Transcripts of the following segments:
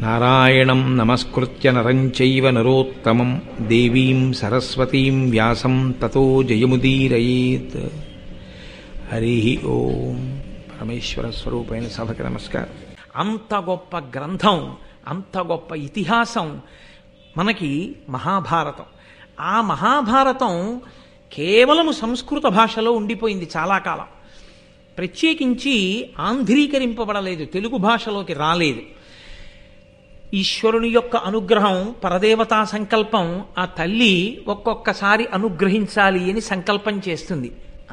నారాయణం నమస్కృత్య నరం చైవ నరోత్తమం దేవీం సరస్వతీం వ్యాసం తతో జయముదీరయేత్. హరి ఓం. పరమేశ్వర స్వరూపైన సభకి నమస్కారం. అంత గొప్ప గ్రంథం, అంత గొప్ప ఇతిహాసం మనకి మహాభారతం. ఆ మహాభారతం కేవలము సంస్కృత భాషలో ఉండిపోయింది చాలా కాలం. ప్రత్యేకించి ఆంధ్రీకరింపబడలేదు, తెలుగు భాషలోకి రాలేదు. ఈశ్వరుని యొక్క అనుగ్రహం, పరదేవతా సంకల్పం, ఆ తల్లి ఒక్కొక్కసారి అనుగ్రహించాలి అని సంకల్పం చేస్తుంది.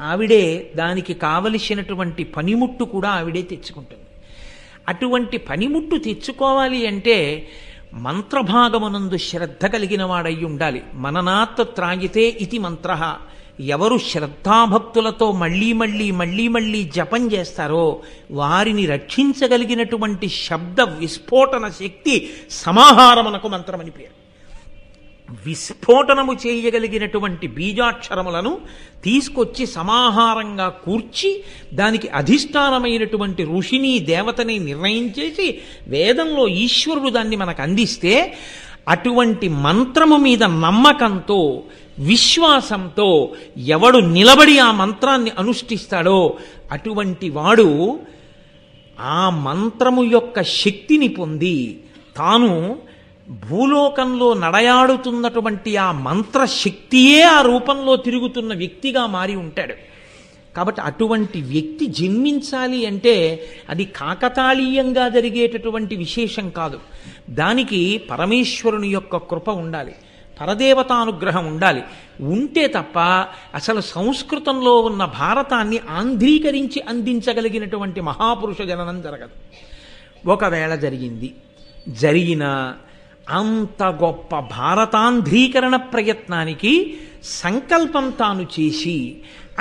ఆవిడే దానికి కావలసినటువంటి పనిముట్టు కూడా ఆవిడే తెచ్చుకుంటుంది. అటువంటి పనిముట్టు తెచ్చుకోవాలి అంటే మంత్రభాగమునందు శ్రద్ధ కలిగిన వాడై ఉండాలి. మననాత్ త్రాగితే ఇది మంత్ర. ఎవరు శ్రద్ధాభక్తులతో మళ్ళీ మళ్ళీ మళ్ళీ మళ్ళీ జపం చేస్తారో వారిని రక్షించగలిగినటువంటి శబ్ద విస్ఫోటన శక్తి సమాహారమునకు మంత్రమని పేరు. విస్ఫోటనము చేయగలిగినటువంటి బీజాక్షరములను తీసుకొచ్చి సమాహారంగా కూర్చి దానికి అధిష్టానమైనటువంటి ఋషిని దేవతని నిర్ణయం చేసి వేదంలో ఈశ్వరుడు దాన్ని మనకు అందిస్తే అటువంటి మంత్రము మీద నమ్మకంతో విశ్వాసంతో ఎవడు నిలబడి ఆ మంత్రాన్ని అనుష్ఠిస్తాడో అటువంటి వాడు ఆ మంత్రము యొక్క శక్తిని పొంది తాను భూలోకంలో నడయాడుతున్నటువంటి ఆ మంత్రశక్తియే ఆ రూపంలో తిరుగుతున్న వ్యక్తిగా మారి ఉంటాడు. కాబట్టి అటువంటి వ్యక్తి జన్మించాలి అంటే అది కాకతాళీయంగా జరిగేటటువంటి విశేషం కాదు. దానికి పరమేశ్వరుని యొక్క కృప ఉండాలి, పరదేవతానుగ్రహం ఉండాలి. ఉంటే తప్ప అసలు సంస్కృతంలో ఉన్న భారతాన్ని ఆంధ్రీకరించి అందించగలిగినటువంటి మహాపురుష జననం జరగదు. ఒకవేళ జరిగిన అంత గొప్ప భారతాంధ్రీకరణ ప్రయత్నానికి సంకల్పం తాను చేసి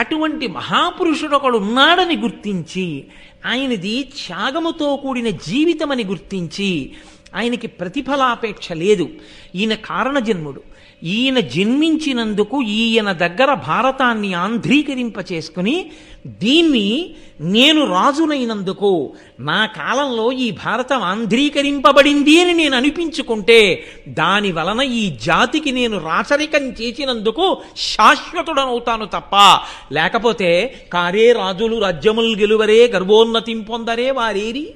అటువంటి మహాపురుషుడు ఒకడు ఉన్నాడని గుర్తించి ఆయనది త్యాగముతో కూడిన జీవితమని గుర్తించి ఆయనకి ప్రతిఫలాపేక్ష లేదు, ఈయన కారణజన్ముడు, ఈయన జన్మించినందుకు ఈయన దగ్గర భారతాన్ని ఆంధ్రీకరింప చేసుకుని దీన్ని నేను రాజునైనందుకు నా కాలంలో ఈ భారతం ఆంధ్రీకరింపబడింది అని నేను అనిపించుకుంటే దాని వలన ఈ జాతికి నేను రాచరికం చేసినందుకు శాశ్వతుడనవుతాను తప్ప లేకపోతే కారే రాజులు రాజ్యములు గెలువరే గర్వోన్నతిం పొందరే వారేరి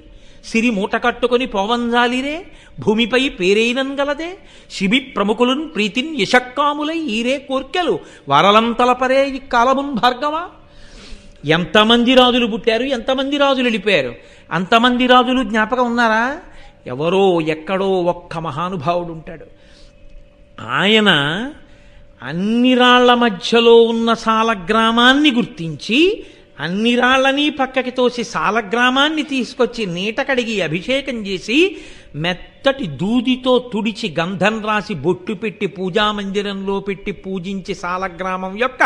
సిరి మూట కట్టుకొని పోవంజాలిరే భూమిపై పేరైనంగలదే శిబి ప్రముఖులున్ ప్రీతిన్ యశక్కాములై ఈరే కోర్కెలు వరలంతలపరే ఈ కాలమున్ భార్గవ. ఎంతమంది రాజులు పుట్టారు, ఎంతమంది రాజులు వెళ్ళిపోయారు, అంతమంది రాజులు జ్ఞాపకం ఉన్నారా? ఎవరో ఎక్కడో ఒక్క మహానుభావుడు ఉంటాడు. ఆయన అన్ని రాళ్ల మధ్యలో ఉన్న సాలగ్రామాన్ని గుర్తించి అన్ని రాళ్ళని పక్కకి తోసి సాలగ్రామాన్ని తీసుకొచ్చి నీట కడిగి అభిషేకం చేసి మెత్తటి దూదితో తుడిచి గంధం రాసి బొట్టు పెట్టి పూజామందిరంలో పెట్టి పూజించి సాలగ్రామం యొక్క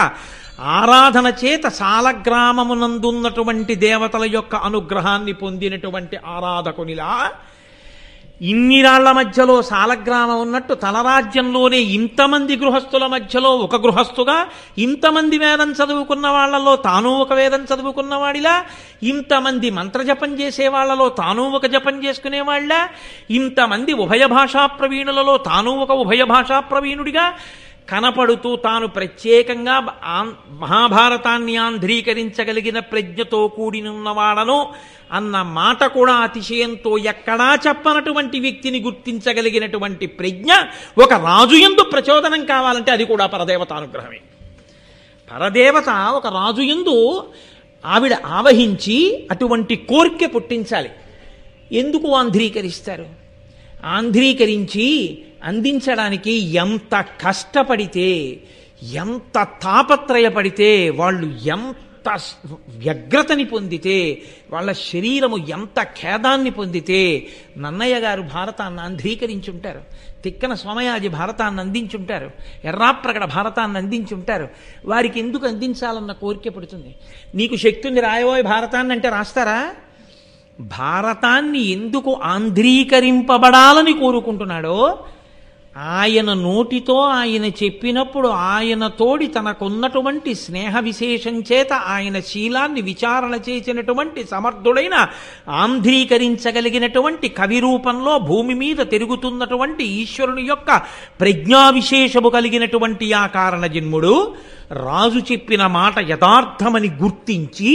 ఆరాధన చేత సాలగ్రామమునందున్నటువంటి దేవతల యొక్క అనుగ్రహాన్ని పొందినటువంటి ఆరాధకునిలా ఇన్ని రాళ్ల మధ్యలో సాలగ్రామం ఉన్నట్టు తలరాజ్యంలోనే ఇంతమంది గృహస్థుల మధ్యలో ఒక గృహస్థుగా, ఇంతమంది వేదం చదువుకున్న వాళ్లలో తాను ఒక వేదం చదువుకున్నవాడిలా, ఇంతమంది మంత్రజపం చేసే వాళ్లలో తాను ఒక జపం చేసుకునేవాళ్ళ, ఇంతమంది ఉభయ భాషా ప్రవీణులలో తాను ఒక ఉభయ భాషా ప్రవీణుడిగా కనపడుతూ తాను ప్రత్యేకంగా మహాభారతాన్ని ఆంధ్రీకరించగలిగిన ప్రజ్ఞతో కూడినున్నవాడను అన్న మాట కూడా అతిశయంతో ఎక్కడా చెప్పనటువంటి వ్యక్తిని గుర్తించగలిగినటువంటి ప్రజ్ఞ ఒక రాజు యందు ప్రచోదనం కావాలంటే అది కూడా పరదేవతానుగ్రహమే. పరదేవత ఒక రాజు యందు ఆవిడ ఆవహించి అటువంటి కోరిక పుట్టించాలి. ఎందుకు ఆంధ్రీకరిస్తారు? ఆంధ్రీకరించి అందించడానికి ఎంత కష్టపడితే, ఎంత తాపత్రయపడితే, వాళ్ళు ఎంత వ్యగ్రతని పొందితే, వాళ్ళ శరీరము ఎంత ఖేదాన్ని పొందితే నన్నయ్య గారు భారతాన్ని ఆంధ్రీకరించుంటారు, తిక్కన సోమయాజి భారతాన్ని అందించుంటారు, ఎర్రాప్రగడ భారతాన్ని అందించుంటారు. వారికి ఎందుకు అందించాలన్న కోరిక పడుతుంది. నీకు శక్తి ఉంది రాయబోయే భారతాన్ని అంటే రాస్తారా? భారతాన్ని ఎందుకు ఆంధ్రీకరింపబడాలని కోరుకుంటున్నాడో ఆయన నోటితో ఆయన చెప్పినప్పుడు ఆయన తోడి తనకున్నటువంటి స్నేహ విశేషం చేత ఆయన శీలాన్ని విచారణ చేసినటువంటి సమర్థుడైన ఆంధ్రీకరించగలిగినటువంటి కవి రూపంలో భూమి మీద తిరుగుతున్నటువంటి ఈశ్వరుని యొక్క ప్రజ్ఞా విశేషము కలిగినటువంటి ఆ కారణ జన్ముడు రాజు చెప్పిన మాట యథార్థమని గుర్తించి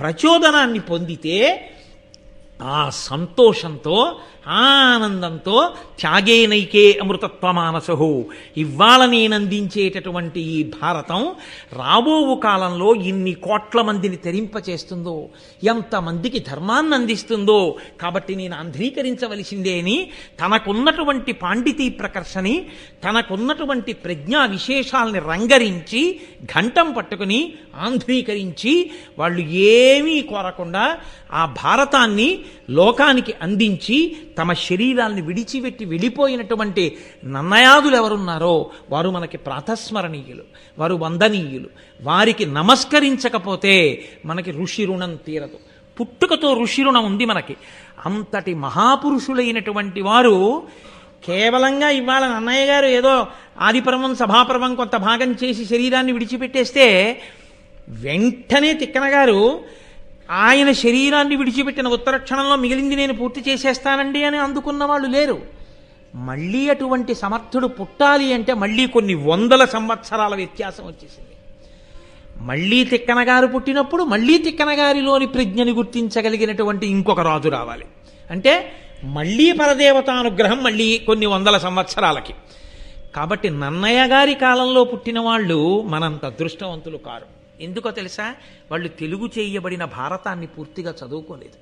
ప్రచోదనాన్ని పొందితే ఆ సంతోషంతో ఆనందంతో త్యాగేనైకే అమృతత్వమానసహు ఇవాళ నేనందించేటటువంటి ఈ భారతం రాబోవు కాలంలో ఇన్ని కోట్ల మందిని తెరింపచేస్తుందో, ఎంతమందికి ధర్మాన్ని అందిస్తుందో, కాబట్టి నేను ఆంధ్రీకరించవలసిందే అని తనకున్నటువంటి పాండితీ ప్రకర్షని, తనకున్నటువంటి ప్రజ్ఞా విశేషాలని రంగరించి ఘంటం పట్టుకుని ఆంధ్రీకరించి వాళ్ళు ఏమీ కోరకుండా ఆ భారతాన్ని లోకానికి అందించి తమ శరీరాల్ని విడిచిపెట్టి వెళ్ళిపోయినటువంటి నన్నయాదులు ఎవరున్నారో వారు మనకి ప్రాతస్మరణీయులు, వారు వందనీయులు. వారికి నమస్కరించకపోతే మనకి ఋషి రుణం తీరదు. పుట్టుకతో ఋషి రుణం ఉంది మనకి. అంతటి మహాపురుషులైనటువంటి వారు కేవలంగా ఇవాళ నన్నయ్య గారు ఏదో ఆదిపర్వం సభాపర్వం కొంత భాగం చేసి శరీరాన్ని విడిచిపెట్టేస్తే వెంటనే తిక్కన గారు ఆయన శరీరాన్ని విడిచిపెట్టిన ఉత్తర క్షణంలో మిగిలింది నేను పూర్తి చేసేస్తానండి అని అందుకున్న వాళ్ళు లేరు. మళ్ళీ అటువంటి సమర్థుడు పుట్టాలి అంటే మళ్ళీ కొన్ని వందల సంవత్సరాల వ్యత్యాసం వచ్చేసింది. మళ్ళీ తిక్కనగారు పుట్టినప్పుడు మళ్ళీ తిక్కనగారిలోని ప్రజ్ఞని గుర్తించగలిగినటువంటి ఇంకొక రాజు రావాలి. అంటే మళ్ళీ పరదేవతానుగ్రహం మళ్ళీ కొన్ని వందల సంవత్సరాలకి. కాబట్టి నన్నయ్య గారి కాలంలో పుట్టిన వాళ్ళు మనంత అదృష్టవంతులు కారు. ఎందుకో తెలుసా? వాళ్ళు తెలుగు చేయబడిన భారతాన్ని పూర్తిగా చదువుకోలేదు.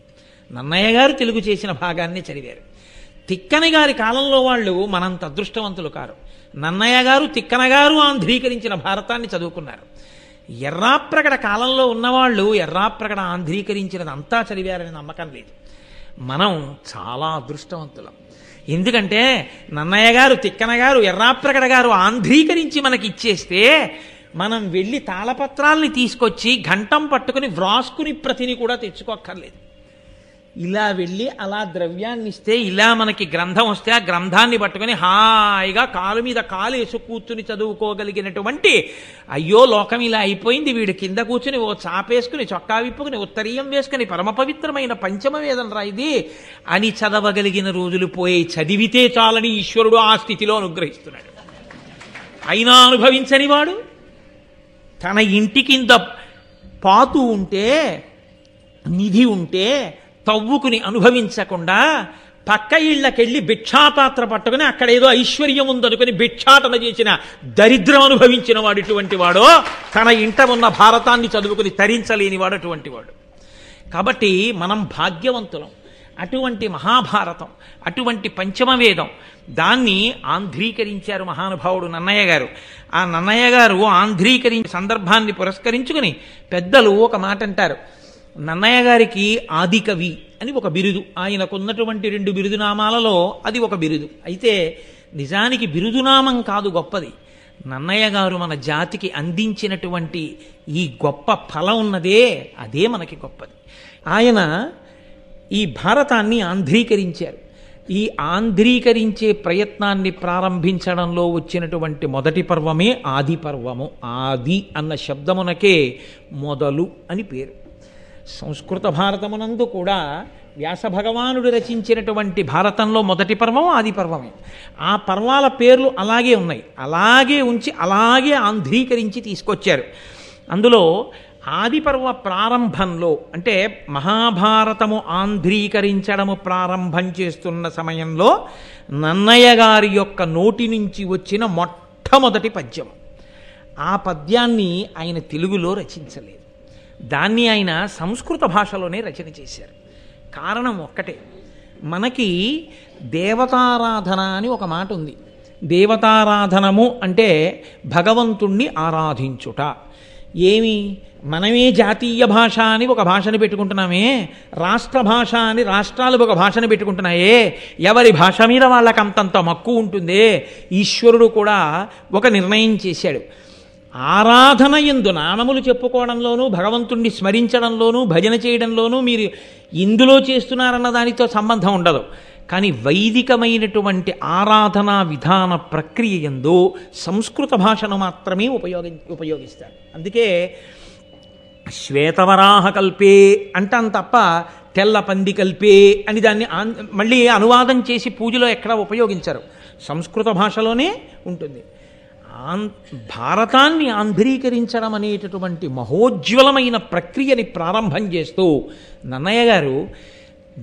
నన్నయ్య గారు తెలుగు చేసిన భాగాన్ని చదివారు. తిక్కన గారి కాలంలో వాళ్ళు మనంత అదృష్టవంతులు కారు. నన్నయ్య గారు తిక్కన గారు ఆంధ్రీకరించిన భారతాన్ని చదువుకున్నారు. ఎర్రాప్రగడ కాలంలో ఉన్నవాళ్ళు ఎర్రాప్రగడ ఆంధ్రీకరించినది అంతా చదివారని నమ్మకం లేదు. మనం చాలా అదృష్టవంతులం. ఎందుకంటే నన్నయ్య గారు తిక్కన గారు ఎర్రాప్రగడ గారు ఆంధ్రీకరించి మనకి ఇచ్చేస్తే మనం వెళ్ళి తాళపత్రాల్ని తీసుకొచ్చి ఘంటం పట్టుకుని వ్రాసుకుని ప్రతిని కూడా తెచ్చుకోక్కర్లేదు. ఇలా వెళ్ళి అలా ద్రవ్యాన్ని ఇస్తే ఇలా మనకి గ్రంథం వస్తే ఆ గ్రంథాన్ని పట్టుకుని హాయిగా కాలు మీద కాలు వేసి కూర్చుని చదువుకోగలిగినటువంటి, అయ్యో లోకం ఇలా అయిపోయింది, వీడు కింద కూర్చుని ఓ చాపేసుకుని చొక్కా విప్పుకుని ఉత్తరీయం వేసుకుని పరమ పవిత్రమైన పంచమ వేదం రా ఇది అని చదవగలిగిన రోజులు పోయి చదివితే చాలని ఈశ్వరుడు ఆ స్థితిలో అనుగ్రహిస్తున్నాడు. అయినా అనుభవించని వాడు తన ఇంటి కింద పాతు ఉంటే, నిధి ఉంటే తవ్వుకుని అనుభవించకుండా పక్క ఇళ్లకెళ్ళి భిక్షాపాత్ర పట్టుకుని అక్కడ ఏదో ఐశ్వర్యం ఉందనుకుని భిక్షాటన చేసిన దరిద్రం అనుభవించిన వాడు ఇటువంటి వాడో, తన ఇంట ఉన్న భారతాన్ని చదువుకుని తరించలేని వాడు అటువంటి వాడు. కాబట్టి మనం భాగ్యవంతులం. అటువంటి మహాభారతం, అటువంటి పంచమవేదం దాన్ని ఆంధ్రీకరించారు మహానుభావుడు నన్నయ్య గారు. ఆ నన్నయ్య గారు ఆంధ్రీకరించే సందర్భాన్ని పురస్కరించుకుని పెద్దలు ఒక మాట అంటారు. నన్నయ్య గారికి ఆదికవి అని ఒక బిరుదు, ఆయనకున్నటువంటి 2 బిరుదునామాలలో అది ఒక బిరుదు. అయితే నిజానికి బిరుదునామం కాదు గొప్పది, నన్నయ్య గారు మన జాతికి అందించినటువంటి ఈ గొప్ప ఫలం ఉన్నదే అదే మనకి గొప్పది. ఆయన ఈ భారతాన్ని ఆంధ్రీకరించారు. ఈ ఆంధ్రీకరించే ప్రయత్నాన్ని ప్రారంభించడంలో వచ్చినటువంటి మొదటి పర్వమే ఆది పర్వము. ఆది అన్న శబ్దమునకే మొదలు అని పేరు. సంస్కృత భారతమునందు కూడా వ్యాస భగవానుడు రచించినటువంటి భారతంలో మొదటి పర్వం ఆది పర్వమే. ఆ పర్వాల పేర్లు అలాగే ఉన్నాయి, అలాగే ఉంచి అలాగే ఆంధ్రీకరించి తీసుకొచ్చారు. అందులో ఆదిపర్వ ప్రారంభంలో అంటే మహాభారతము ఆంధ్రీకరించడము ప్రారంభం చేస్తున్న సమయంలో నన్నయ్య గారి యొక్క నోటి నుంచి వచ్చిన మొట్టమొదటి పద్యం, ఆ పద్యాన్ని ఆయన తెలుగులో రచించలేదు. దాన్ని ఆయన సంస్కృత భాషలోనే రచన చేశారు. కారణం ఒక్కటే, మనకి దేవతారాధన అని ఒక మాట ఉంది. దేవతారాధనము అంటే భగవంతుణ్ణి ఆరాధించుట. ఏమి, మనమే జాతీయ భాష అని ఒక భాషను పెట్టుకుంటున్నామే, రాష్ట్ర భాష అని రాష్ట్రాలు ఒక భాషను పెట్టుకుంటున్నాయే, ఎవరి భాష మీద వాళ్ళకి అంతంత మక్కువ ఉంటుందే. ఈశ్వరుడు కూడా ఒక నిర్ణయం చేశాడు. ఆరాధన యందు నామములు చెప్పుకోవడంలోనూ భగవంతుణ్ణి స్మరించడంలోనూ భజన చేయడంలోనూ మీరు ఇందులో చేస్తున్నారన్న దానితో సంబంధం ఉండదు. కానీ వైదికమైనటువంటి ఆరాధనా విధాన ప్రక్రియ యందు సంస్కృత భాషను మాత్రమే ఉపయోగిస్తారు. అందుకే శ్వేతవరాహ కల్పే అంటాం తప్ప తెల్ల పంది కల్పే అని దాన్ని మళ్ళీ అనువాదం చేసి పూజలో ఎక్కడా ఉపయోగించరు. సంస్కృత భాషలోనే ఉంటుంది. భారతాన్ని ఆంధ్రీకరించడం అనేటటువంటి మహోజ్వలమైన ప్రక్రియని ప్రారంభం చేస్తూ నన్నయ్య గారు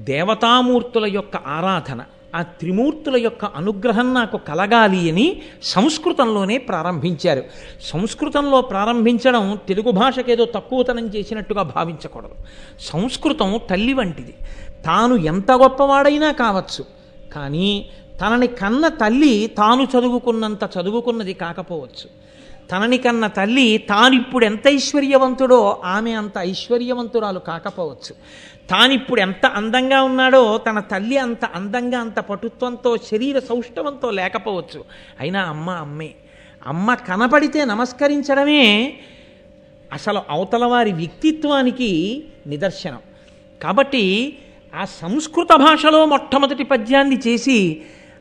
దేవతామూర్తుల యొక్క ఆరాధన, ఆ త్రిమూర్తుల యొక్క అనుగ్రహం నాకు కలగాలి అని సంస్కృతంలోనే ప్రారంభించారు. సంస్కృతంలో ప్రారంభించడం తెలుగు భాషకేదో తక్కువతనం చేసినట్టుగా భావించకూడదు. సంస్కృతం తల్లి వంటిది. తాను ఎంత గొప్పవాడైనా కావచ్చు, కానీ తనని కన్న తల్లి తాను చదువుకున్నంత చదువుకున్నది కాకపోవచ్చు. తనని కన్న తల్లి తానిప్పుడు ఎంత ఐశ్వర్యవంతుడో ఆమె అంత ఐశ్వర్యవంతురాలు కాకపోవచ్చు. తానిప్పుడు ఎంత అందంగా ఉన్నాడో తన తల్లి అంత అందంగా, అంత పటుత్వంతో, శరీర సౌష్ఠవంతో లేకపోవచ్చు. అయినా అమ్మ అమ్మే. అమ్మ కనపడితే నమస్కరించడమే అసలు అవతల వారి వ్యక్తిత్వానికి నిదర్శనం. కాబట్టి ఆ సంస్కృత భాషలో మొట్టమొదటి పద్యాన్ని చేసి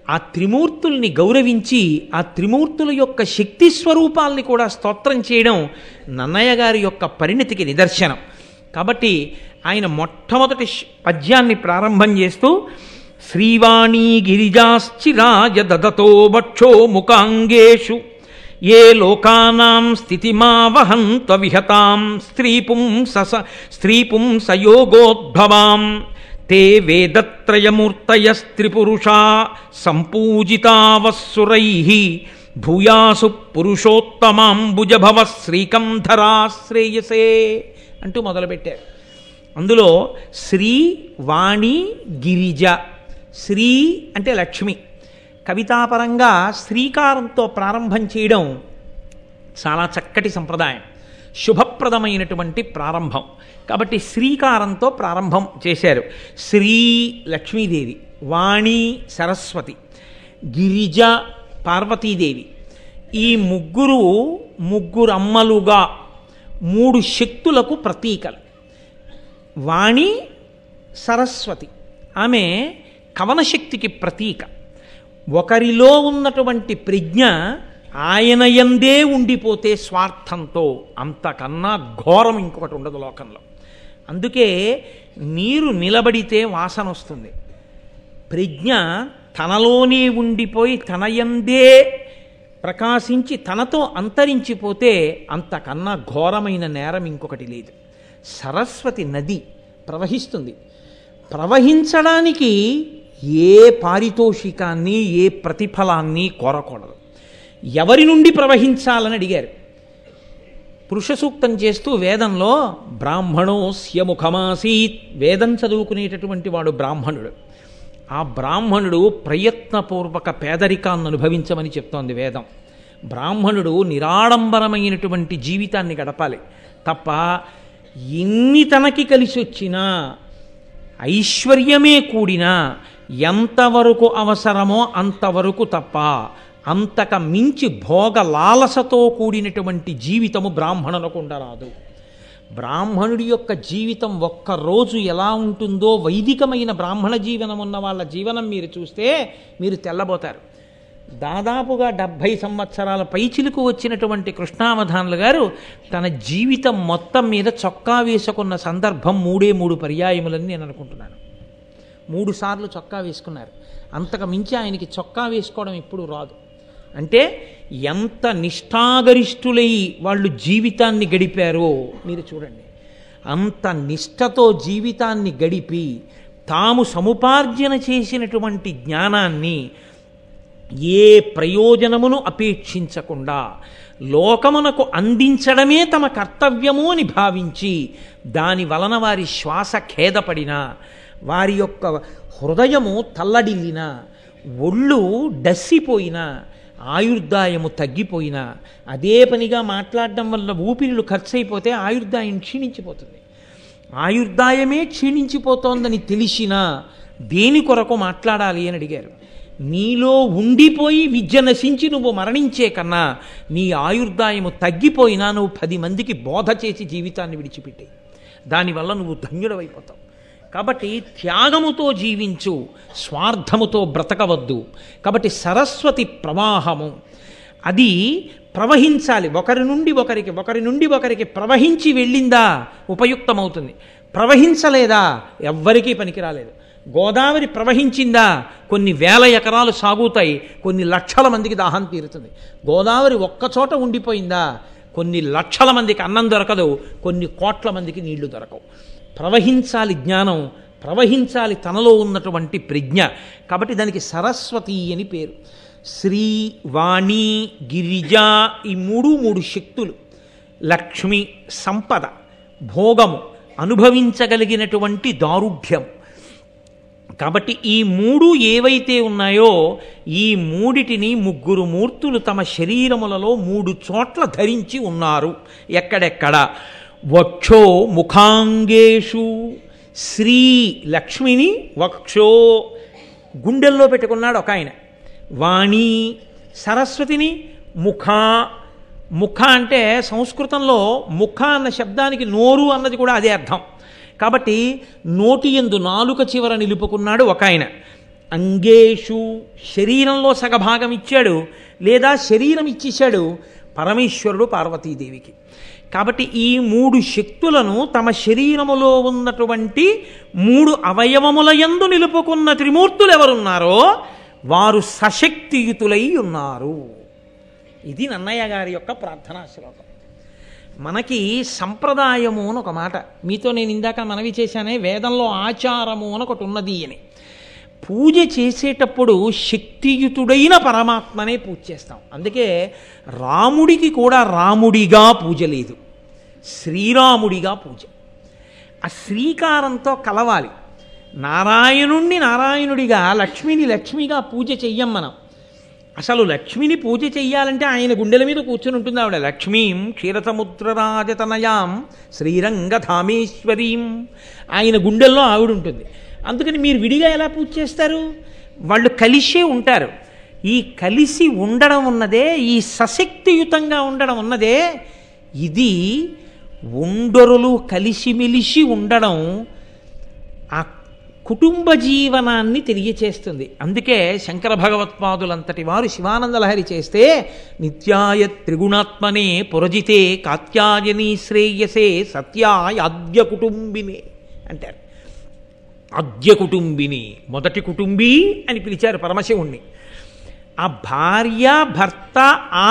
ఆ త్రిమూర్తుల్ని గౌరవించి ఆ త్రిమూర్తుల యొక్క శక్తి స్వరూపాల్ని కూడా స్తోత్రం చేయడం నన్నయ్య గారి యొక్క పరిణతికి నిదర్శనం. కాబట్టి ఆయన మొట్టమొదటి పద్యాన్ని ప్రారంభం చేస్తూ శ్రీవాణీ గిరిజాశ్చిరాయ దదతో వక్షో ముఖాంగేషు ఏ లోకానాం స్థితిమావహంత విహతాం స్త్రీపుంసయోగోద్భవాం తే వేదత్రయమూర్తయస్త్రిపురుషా సంపూజితావస్సురైః భూయాసు పురుషోత్తమాంబుజభవ శ్రీకంధరా శ్రేయసే అంటూ మొదలుపెట్టారు. అందులో శ్రీ, వాణి, గిరిజ. శ్రీ అంటే లక్ష్మి. కవితాపరంగా శ్రీకారంతో ప్రారంభం చేయడం చాలా చక్కటి సంప్రదాయం, శుభప్రదమైనటువంటి ప్రారంభం. కాబట్టి శ్రీకారంతో ప్రారంభం చేశారు. శ్రీ లక్ష్మీదేవి, వాణి సరస్వతి, గిరిజ పార్వతీదేవి. ఈ ముగ్గురమ్మలుగా 3 శక్తులకు ప్రతీకలు. వాణి సరస్వతి, ఆమె కవనశక్తికి ప్రతీక. ఒకరిలో ఉన్నటువంటి ప్రజ్ఞ ఆయన యందే ఉండిపోతే స్వార్థంతో అంతకన్నా ఘోరం ఇంకొకటి ఉండదు లోకంలో. అందుకే నీరు నిలబడితే వాసన వస్తుంది. ప్రజ్ఞ తనలోనే ఉండిపోయి తన యందే ప్రకాశించి తనతో అంతరించిపోతే అంతకన్నా ఘోరమైన నేరం ఇంకొకటి లేదు. సరస్వతి నది ప్రవహిస్తుంది. ప్రవహించడానికి ఏ పారితోషికాన్ని, ఏ ప్రతిఫలాన్ని కోరకూడదు. ఎవరి నుండి ప్రవహించాలని అడిగారు. పురుష సూక్తం చేస్తూ వేదంలో బ్రాహ్మణోస్య ముఖమాసీత్, వేదం చదువుకునేటటువంటి వాడు బ్రాహ్మణుడు. ఆ బ్రాహ్మణుడు ప్రయత్నపూర్వక పేదరికాన్ని అనుభవించమని చెప్తోంది వేదం. బ్రాహ్మణుడు నిరాడంబరమైనటువంటి జీవితాన్ని గడపాలి తప్ప ఎన్ని తనకి కలిసి వచ్చినా, ఐశ్వర్యమే కూడినా ఎంతవరకు అవసరమో అంతవరకు తప్ప అంతక మించి భోగ లాలసతో కూడినటువంటి జీవితము బ్రాహ్మణులకు ఉండరాదు. బ్రాహ్మణుడి యొక్క జీవితం ఒక్కరోజు ఎలా ఉంటుందో వైదికమైన బ్రాహ్మణ జీవనం ఉన్న వాళ్ళ జీవనం మీరు చూస్తే మీరు తెల్లబోతారు. దాదాపుగా 70 సంవత్సరాల పైచిలుకు వచ్చినటువంటి కృష్ణావధానులు గారు తన జీవితం మొత్తం మీద చొక్కా వేసుకున్న సందర్భం 3 పర్యాయములని నేను అనుకుంటున్నాను. 3 సార్లు చొక్కా వేసుకున్నారు. అంతకు మించి ఆయనకి చొక్కా వేసుకోవడం ఎప్పుడు రాదు. అంటే ఎంత నిష్ఠాగరిష్ఠులై వాళ్ళు జీవితాన్ని గడిపారో మీరు చూడండి. అంత నిష్ఠతో జీవితాన్ని గడిపి తాము సముపార్జన చేసినటువంటి జ్ఞానాన్ని ఏ ప్రయోజనమును అపేక్షించకుండా లోకమునకు అందించడమే తమ కర్తవ్యము అని భావించి దాని వలన వారి శ్వాస ఖేదపడినా, వారి యొక్క హృదయము తల్లడిల్లినా, ఒళ్ళు డస్సిపోయినా, ఆయుర్దాయము తగ్గిపోయినా, అదే పనిగా మాట్లాడడం వల్ల ఊపిరిలు ఖర్చయిపోతే ఆయుర్దాయం క్షీణించిపోతుంది. ఆయుర్దాయమే క్షీణించిపోతోందని తెలిసినా దేని కొరకు మాట్లాడాలి అని అడిగారు. నీలో ఉండిపోయి విద్య నశించి నువ్వు మరణించే కన్నా నీ ఆయుర్దాయము తగ్గిపోయినా నువ్వు 10 మందికి బోధ చేసి జీవితాన్ని విడిచిపెట్టే, దానివల్ల నువ్వు ధన్యుడవైపోతావు. కాబట్టి త్యాగముతో జీవించు, స్వార్థముతో బ్రతకవద్దు. కాబట్టి సరస్వతి ప్రవాహము అది ప్రవహించాలి, ఒకరి నుండి ఒకరికి ప్రవహించి వెళ్ళిందా ఉపయుక్తమవుతుంది. ప్రవహించలేదా ఎవ్వరికీ పనికిరాలేదు. గోదావరి ప్రవహించిందా కొన్ని వేల ఎకరాలు సాగుతాయి, కొన్ని లక్షల మందికి దాహం తీరుతుంది. గోదావరి ఒక్కచోట ఉండిపోయిందా కొన్ని లక్షల మందికి అన్నం దొరకదు, కొన్ని కోట్ల మందికి నీళ్లు దొరకవు. ప్రవహించాలి జ్ఞానం, ప్రవహించాలి తనలో ఉన్నటువంటి ప్రజ్ఞ. కాబట్టి దానికి సరస్వతి అని పేరు. శ్రీ, వాణి, గిరిజ ఈ మూడు శక్తులు. లక్ష్మి సంపద, భోగము, అనుభవించగలిగినటువంటి దారుఢ్యం. కాబట్టి ఈ మూడు ఏవైతే ఉన్నాయో ఈ మూడిటిని ముగ్గురు మూర్తులు తమ శరీరములలో 3 చోట్ల ధరించి ఉన్నారు. ఎక్కడెక్కడ? వక్షో ముఖాంగేషు. శ్రీ లక్ష్మిని వక్షో గుండెల్లో పెట్టుకున్నాడు ఒక ఆయన. వాణి సరస్వతిని ముఖ అంటే సంస్కృతంలో ముఖ అన్న శబ్దానికి నోరు అన్నది కూడా అదే అర్థం. కాబట్టి నోటి యందు నాలుక చివర నిలుపుకున్నాడు ఒక ఆయన. అంగేషు శరీరంలో సగభాగం ఇచ్చాడు, లేదా శరీరం ఇచ్చేశాడు పరమేశ్వరుడు పార్వతీదేవికి. కాబట్టి ఈ 3 శక్తులను తమ శరీరములో ఉన్నటువంటి 3 అవయవముల యందు నిలుపుకున్న త్రిమూర్తులు ఎవరున్నారో వారు సశక్తియుతులై ఉన్నారు. ఇది నన్నయ్య గారి యొక్క ప్రార్థనా శ్లోకం. మనకి సంప్రదాయము అని ఒక మాట మీతో నేను ఇందాక మనవి చేశానే, వేదంలో ఆచారము అని ఒకటి ఉన్నది అని. పూజ చేసేటప్పుడు శక్తియుతుడైన పరమాత్మనే పూజ చేస్తాం. అందుకే రాముడికి కూడా రాముడిగా పూజ లేదు, శ్రీరాముడిగా పూజ. ఆ శ్రీకారంతో కలవాలి. నారాయణుణ్ణి నారాయణుడిగా, లక్ష్మిని లక్ష్మిగా పూజ చెయ్యం మనం. అసలు లక్ష్మిని పూజ చెయ్యాలంటే ఆయన గుండెల మీద కూర్చుని ఉంటుంది ఆవిడ. లక్ష్మీం క్షీరసముద్రరాజతనయాం శ్రీరంగధామేశ్వరీం, ఆయన గుండెల్లో ఆవిడ ఉంటుంది. అందుకని మీరు విడిగా ఎలా పూజ చేస్తారు? వాళ్ళు కలిసే ఉంటారు. ఈ కలిసి ఉండడం ఉన్నదే, ఈ సశక్తియుతంగా ఉండడం ఉన్నదే, ఇది ఉండరులు కలిసిమెలిసి ఉండడం ఆ కుటుంబ జీవనాన్ని తెలియచేస్తుంది. అందుకే శంకర భగవత్పాదులంతటి వారు శివానందలహరి చేస్తే నిత్యాయ త్రిగుణాత్మనే పురజితే కాత్యాయని శ్రేయసే సత్యాయ ఆద్య కుటుంబినే అంటారు. ఆద్య కుటుంబిని, మొదటి కుటుంబీ అని పిలిచారు పరమశివుణ్ణి. ఆ భార్య భర్త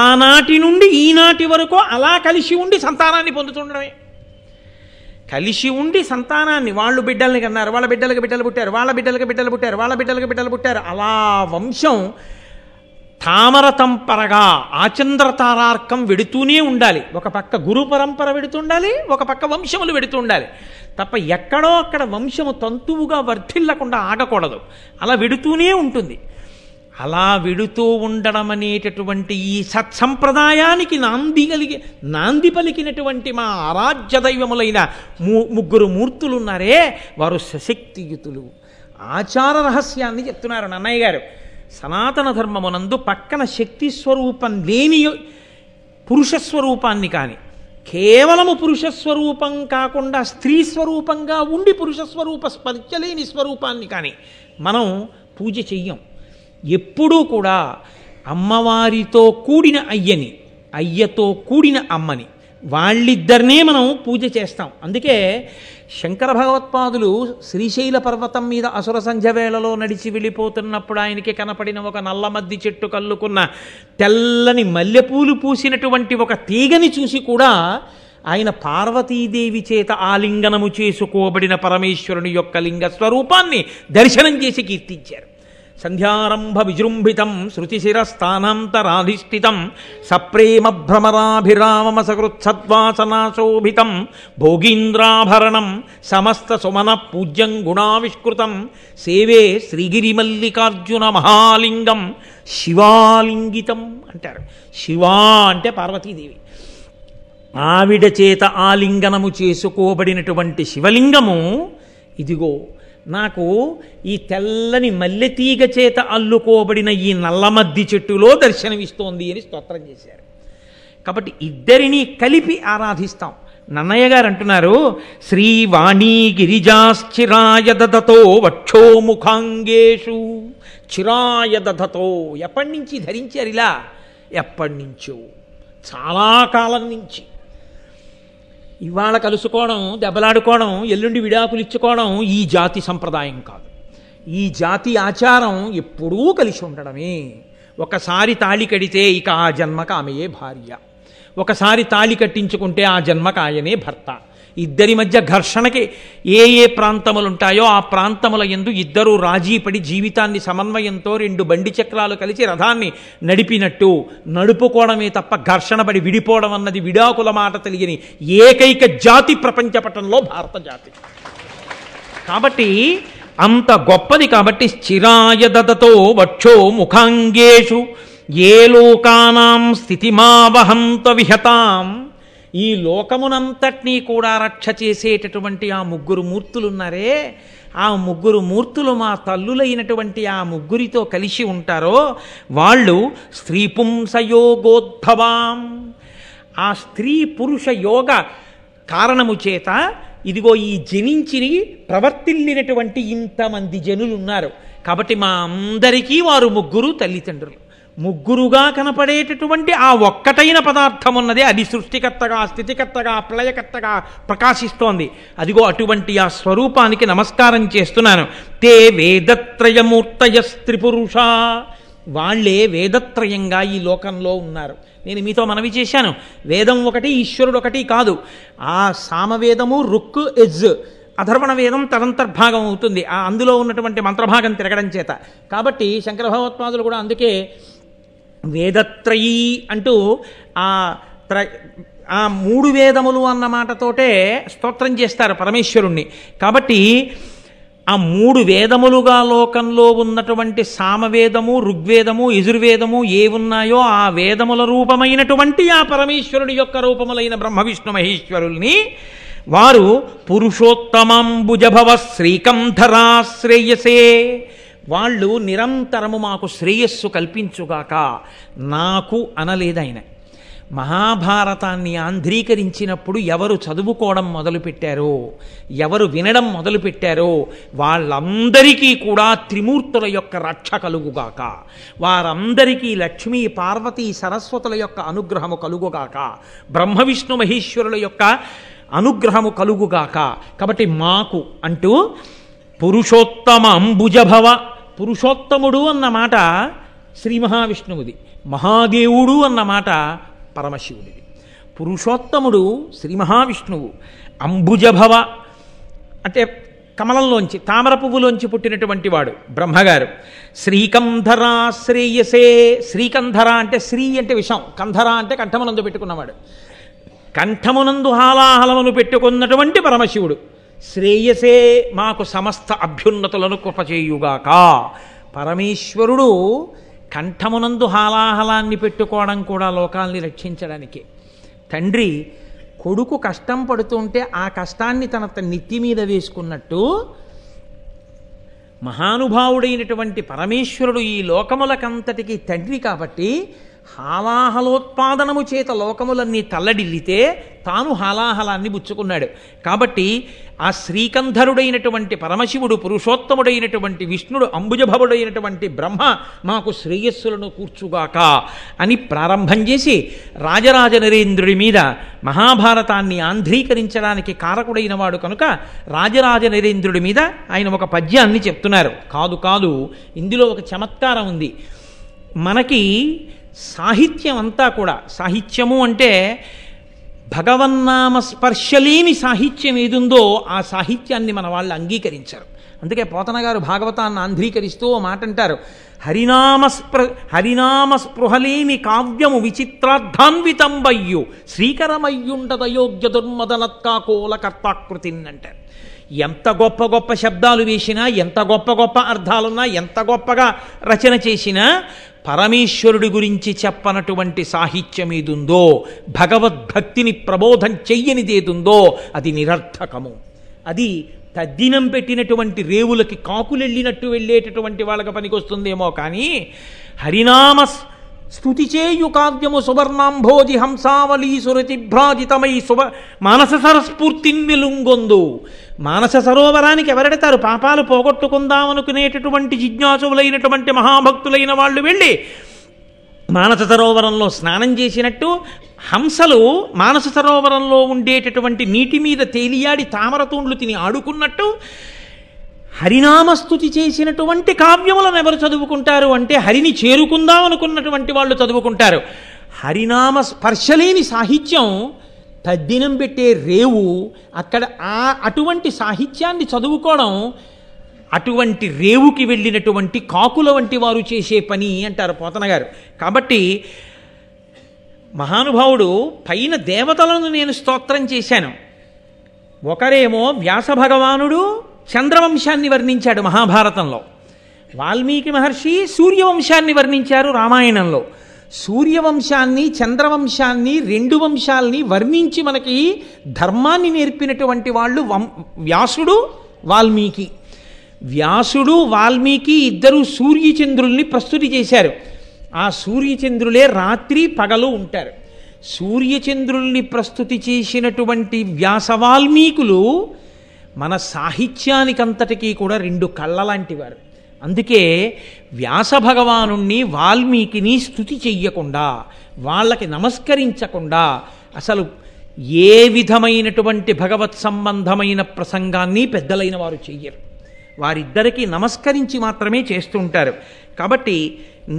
ఆనాటి నుండి ఈనాటి వరకు అలా కలిసి ఉండి సంతానాన్ని పొందుతుండడమే. కలిసి ఉండి సంతానాన్ని, వాళ్ళు బిడ్డల్ని కన్నారు, వాళ్ళ బిడ్డలకు బిడ్డలు పుట్టారు, వాళ్ళ బిడ్డలకు బిడ్డలు పుట్టారు, వాళ్ళ బిడ్డలకు బిడ్డలు పుట్టారు. అలా వంశం తామరతంపరగా ఆచంద్రతారార్కం వెడుతూనే ఉండాలి. ఒక పక్క గురు పరంపర వెడుతుండాలి, ఒక పక్క వంశములు వెడుతూ ఉండాలి. తప్ప ఎక్కడో అక్కడ వంశము తంతువుగా వర్ధిల్లకుండా ఆగకూడదు. అలా వెడుతూనే ఉంటుంది. అలా వెడుతూ ఉండడం అనేటటువంటి ఈ సత్సంప్రదాయానికి నాంది పలికినటువంటి మా ఆరాధ్య దైవములైన 3 మూర్తులున్నారే వారు సశక్తియుతులు. ఆచార రహస్యాన్ని చెప్తున్నారు నన్నయ్య గారు. సనాతన ధర్మమునందు పక్కన శక్తి స్వరూపం లేని పురుషస్వరూపాన్ని కానీ, కేవలము పురుషస్వరూపం కాకుండా స్త్రీ స్వరూపంగా ఉండి పురుషస్వరూప స్పర్శలేని స్వరూపాన్ని కానీ మనం పూజ చెయ్యం. ఎప్పుడూ కూడా అమ్మవారితో కూడిన అయ్యని, అయ్యతో కూడిన అమ్మని, వాళ్ళిద్దరినే మనం పూజ చేస్తాం. అందుకే శంకర భగవత్పాదులు శ్రీశైల పర్వతం మీద అసుర సంధ్య వేళలో నడిచి వెళ్ళిపోతున్నప్పుడు ఆయనకి కనపడిన ఒక నల్లమద్ది చెట్టు కల్లుకున్న తెల్లని మల్లెపూలు పూసినటువంటి ఒక తీగని చూసి కూడా ఆయన పార్వతీదేవి చేత ఆలింగనము చేసుకోబడిన పరమేశ్వరుని యొక్క లింగ స్వరూపాన్ని దర్శనం చేసి కీర్తించారు. సంధ్యారంభ విజృంభితం శృతిశిరస్థానాంతరాధిష్ఠితం సప్రేమ భ్రమరాభిరామసకృత్సద్వాసనాశోభితం భోగీంద్రాభరణం సమస్త సుమన పూజ్యం గుణావిష్కృతం సేవే శ్రీగిరిమల్లికార్జున మహాలింగం శివాలింగితం అంటారు. శివా అంటే పార్వతీదేవి. ఆవిడ చేత ఆలింగనము చేసుకోబడినటువంటి శివలింగము ఇదిగో నాకు ఈ తెల్లని మల్లెతీగ చేత అల్లుకోబడిన ఈ నల్లమద్ది చెట్టులో దర్శనమిస్తోంది అని స్తోత్రం చేశారు. కాబట్టి ఇద్దరినీ కలిపి ఆరాధిస్తాం. నన్నయ్య గారు అంటున్నారు, శ్రీవాణీ గిరిజాశ్చిరాయ దదతో వక్షో ముఖాంగేషు. చిరాయ దదతో, ఎప్పటి నుంచి ధరించారు ఇలా? ఎప్పటి నుంచో, చాలా కాలం నుంచి. ఇవాళ కలుసుకోవడం, దెబ్బలాడుకోవడం, ఎల్లుండి విడాకులు ఇచ్చుకోవడం ఈ జాతి సంప్రదాయం కాదు. ఈ జాతి ఆచారం ఎప్పుడూ కలిసి ఉండడమే. ఒకసారి తాళి కడితే ఇక ఆ జన్మకు ఆమెయే భార్య, ఒకసారి తాళి కట్టించుకుంటే ఆ జన్మకు ఆయనే భర్త. ఇద్దరి మధ్య ఘర్షణకి ఏ ఏ ప్రాంతములు ఉంటాయో ఆ ప్రాంతముల యందు ఇద్దరూ రాజీపడి జీవితాన్ని సమన్వయంతో రెండు బండి చక్రాలు కలిసి రథాన్ని నడిపినట్టు నడుపుకోవడమే తప్ప ఘర్షణ పడి విడిపోవడం అన్నది విడాకుల మాట తెలియని ఏకైక జాతి ప్రపంచ పటంలో భారత జాతి. కాబట్టి అంత గొప్పది. కాబట్టి స్థిరాయ దదతో వక్షో ముఖాంగేషు ఏ లోకానాం స్థితిమావహంత విహతాం. ఈ లోకమునంతటినీ కూడా రక్ష చేసేటటువంటి ఆ ముగ్గురు మూర్తులున్నారే, ఆ ముగ్గురు మూర్తులు మా తల్లులైనటువంటి ఆ ముగ్గురితో కలిసి ఉంటారో వాళ్ళు స్త్రీ పుంసయోగోద్భవాం. ఆ స్త్రీ పురుష యోగ కారణము చేత ఇదిగో ఈ జనించి ప్రవర్తిల్లినటువంటి ఇంతమంది జనులు ఉన్నారు. కాబట్టి మా అందరికీ వారు ముగ్గురు తల్లిదండ్రులు. ముగ్గురుగా కనపడేటటువంటి ఆ ఒక్కటైన పదార్థం ఉన్నదే, అది సృష్టికర్తగా, స్థితికర్తగా, ప్రళయకర్తగా ప్రకాశిస్తోంది. అదిగో అటువంటి ఆ స్వరూపానికి నమస్కారం చేస్తున్నాను. తే వేదత్రయమూర్తయ స్త్రీపురుష. వాళ్లే వేదత్రయంగా ఈ లోకంలో ఉన్నారు. నేను మీతో మనవి చేశాను, వేదం ఒకటి, ఈశ్వరుడు ఒకటి కాదు. ఆ సామవేదము, రుక్, యజ్, అథర్వణ వేదం తదంతర్భాగం అవుతుంది ఆ అందులో ఉన్నటువంటి మంత్రభాగం తిరగడం చేత. కాబట్టి శంకర భగవత్పాదులు కూడా అందుకే వేదత్రయీ అంటూ ఆ మూడు వేదములు అన్న మాటతోటే స్తోత్రం చేస్తారు పరమేశ్వరుణ్ణి. కాబట్టి ఆ మూడు వేదములుగా లోకంలో ఉన్నటువంటి సామవేదము, ఋగ్వేదము, యజుర్వేదము ఏ ఉన్నాయో ఆ వేదముల రూపమైనటువంటి ఆ పరమేశ్వరుడి యొక్క రూపములైన బ్రహ్మ విష్ణు మహేశ్వరుల్ని వారు పురుషోత్తమాంబుజభవ శ్రీకంధరాశ్రేయసే. వాళ్ళు నిరంతరము మాకు శ్రేయస్సు కల్పించుగాక. నాకు అనలేదాయన. మహాభారతాన్ని ఆంధ్రీకరించినప్పుడు ఎవరు చదువుకోవడం మొదలుపెట్టారో, ఎవరు వినడం మొదలుపెట్టారో వాళ్ళందరికీ కూడా త్రిమూర్తుల యొక్క రక్ష కలుగుగాక. వారందరికీ లక్ష్మీ పార్వతీ సరస్వతుల యొక్క అనుగ్రహము కలుగుగాక. బ్రహ్మ విష్ణు మహేశ్వరుల యొక్క అనుగ్రహము కలుగుగాక. కాబట్టి మాకు అంటూ పురుషోత్తమ అంబుజభవ. పురుషోత్తముడు అన్న మాట శ్రీ మహావిష్ణువుది, మహాదేవుడు అన్న మాట పరమశివుడిది. పురుషోత్తముడు శ్రీ మహావిష్ణువు, అంబుజభవ అంటే కమలంలోంచి, తామర పువ్వులోంచి పుట్టినటువంటి వాడు బ్రహ్మగారు. శ్రీకంధరాశ్రేయసే. శ్రీకంధర అంటే శ్రీ అంటే విషం, కంధర అంటే కంఠమునందు పెట్టుకున్నవాడు. కంఠమునందు హాలాహలమును పెట్టుకున్నటువంటి పరమశివుడు. శ్రేయసే, మాకు సమస్త అభ్యున్నతులను కృపచేయుగాక. పరమేశ్వరుడు కంఠమునందు హాలాహలాన్ని పెట్టుకోవడం కూడా లోకాల్ని రక్షించడానికే. తండ్రి కొడుకు కష్టం పడుతుంటే ఆ కష్టాన్ని తన నెత్తి మీద వేసుకున్నట్టు మహానుభావుడైనటువంటి పరమేశ్వరుడు ఈ లోకములకంతటికి తండ్రి కాబట్టి హాలాహలోత్పాదనము చేత లోకములన్నీ తల్లడిల్లితే తాను హాలాహలాన్ని పుచ్చుకున్నాడు. కాబట్టి ఆ శ్రీకంధరుడైనటువంటి పరమశివుడు, పురుషోత్తముడైనటువంటి విష్ణుడు, అంబుజభవుడైనటువంటి బ్రహ్మ మాకు శ్రేయస్సులను కూర్చుగాక అని ప్రారంభం చేసి రాజరాజ నరేంద్రుడి మీద మహాభారతాన్ని ఆంధ్రీకరించడానికి కారకుడైన వాడు కనుక రాజరాజ నరేంద్రుడి మీద ఆయన ఒక పద్యాన్ని చెప్తున్నారు. కాదు, ఇందులో ఒక చమత్కారం ఉంది. మనకి సాహిత్యం అంతా కూడా, సాహిత్యము అంటే భగవన్నామ స్పర్శలేని సాహిత్యం ఏదుందో ఆ సాహిత్యాన్ని మన వాళ్ళు అంగీకరించారు. అందుకే పోతన గారు భాగవతాన్ని ఆంధ్రీకరిస్తూ ఓ మాట అంటారు, హరినామ స్పృహలేని కావ్యము విచిత్రార్థాన్వితంబయ్యు శ్రీకరమయ్యుండదయోగ్య దుర్మదనత్కాకోల కర్తాకృతిన్ అంటారు. ఎంత గొప్ప గొప్ప శబ్దాలు వేసినా, ఎంత గొప్ప గొప్ప అర్థాలున్నా, ఎంత గొప్పగా రచన చేసినా పరమేశ్వరుడి గురించి చెప్పనటువంటి సాహిత్యం ఏదుందో, భగవద్భక్తిని ప్రబోధం చెయ్యనిదేదుందో అది నిరర్థకము. అది తద్దినం పెట్టినటువంటి రేవులకి కాకులెళ్ళినట్టు వెళ్ళేటటువంటి వాళ్ళకి పనికొస్తుందేమో కానీ హరినామ స్తుతి చేయు కావ్యము సువర్ణాంభోజి హంసావళీ సురతిభ్రాజితమై మానస సరస్ఫూర్తిన్ వెలుంగొందు. మానస సరోవరానికి ఎవరెడతారు? పాపాలు పోగొట్టుకుందామనుకునేటటువంటి జిజ్ఞాసువులైనటువంటి మహాభక్తులైన వాళ్ళు వెళ్ళి మానస సరోవరంలో స్నానం చేసినట్టు, హంసలు మానస సరోవరంలో ఉండేటటువంటి నీటి మీద తేలియాడి తామరతూండ్లు తిని ఆడుకున్నట్టు హరినామస్తుతి చేసినటువంటి కావ్యములను ఎవరు చదువుకుంటారు అంటే హరిని చేరుకుందాం అనుకున్నటువంటి వాళ్ళు చదువుకుంటారు. హరినామ స్పర్శలేని సాహిత్యం తద్దినం పెట్టే రేవు. అక్కడ అటువంటి సాహిత్యాన్ని చదువుకోవడం అటువంటి రేవుకి వెళ్ళినటువంటి కాకుల వంటి వారు చేసే పని అంటారు పోతన గారు. కాబట్టి మహానుభావుడు పైన దేవతలను నేను స్తోత్రం చేశాను. ఒకరేమో వ్యాస భగవానుడు చంద్రవంశాన్ని వర్ణించాడు మహాభారతంలో, వాల్మీకి మహర్షి సూర్యవంశాన్ని వర్ణించారు రామాయణంలో. సూర్యవంశాన్ని చంద్రవంశాన్ని రెండు వంశాల్ని వర్ణించి మనకి ధర్మాన్ని నేర్పినటువంటి వాళ్ళు వ్యాసుడు వాల్మీకి. వ్యాసుడు వాల్మీకి ఇద్దరు సూర్యచంద్రుల్ని ప్రస్తుతి చేశారు. ఆ సూర్యచంద్రులే రాత్రి పగలు ఉంటారు. సూర్యచంద్రుల్ని ప్రస్తుతి చేసినటువంటి వ్యాస వాల్మీకులు మన సాహిత్యానికంతటికీ కూడా రెండు కళ్ళ లాంటివారు. అందుకే వ్యాస భగవానుణ్ణి వాల్మీకిని స్తుతి చెయ్యకుండా, వాళ్ళకి నమస్కరించకుండా అసలు ఏ విధమైనటువంటి భగవత్ సంబంధమైన ప్రసంగాన్ని పెద్దలైన వారు చెయ్యరు. వారిద్దరికీ నమస్కరించి మాత్రమే చేస్తూ ఉంటారు. కాబట్టి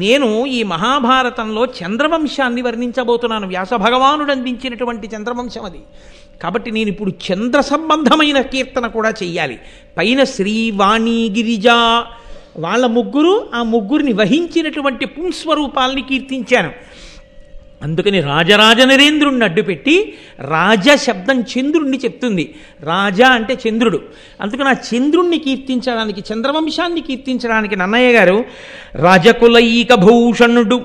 నేను ఈ మహాభారతంలో చంద్రవంశాన్ని వర్ణించబోతున్నాను. వ్యాస భగవానుడు అందించినటువంటి చంద్రవంశం అది. కాబట్టి నేను ఇప్పుడు చంద్ర సంబంధమైన కీర్తన కూడా చెయ్యాలి. పైన శ్రీ వాణి గిరిజ వాళ్ళ ముగ్గురు, ఆ ముగ్గురిని వహించినటువంటి పుంస్వరూపాల్ని కీర్తించాను. అందుకని రాజరాజ నరేంద్రుణ్ణి అడ్డుపెట్టి రాజ శబ్దం చంద్రుణ్ణి చెప్తుంది. రాజా అంటే చంద్రుడు. అందుకని ఆ చంద్రుణ్ణి కీర్తించడానికి, చంద్రవంశాన్ని కీర్తించడానికి నన్నయ్య గారు రాజకులైక భూషణుడు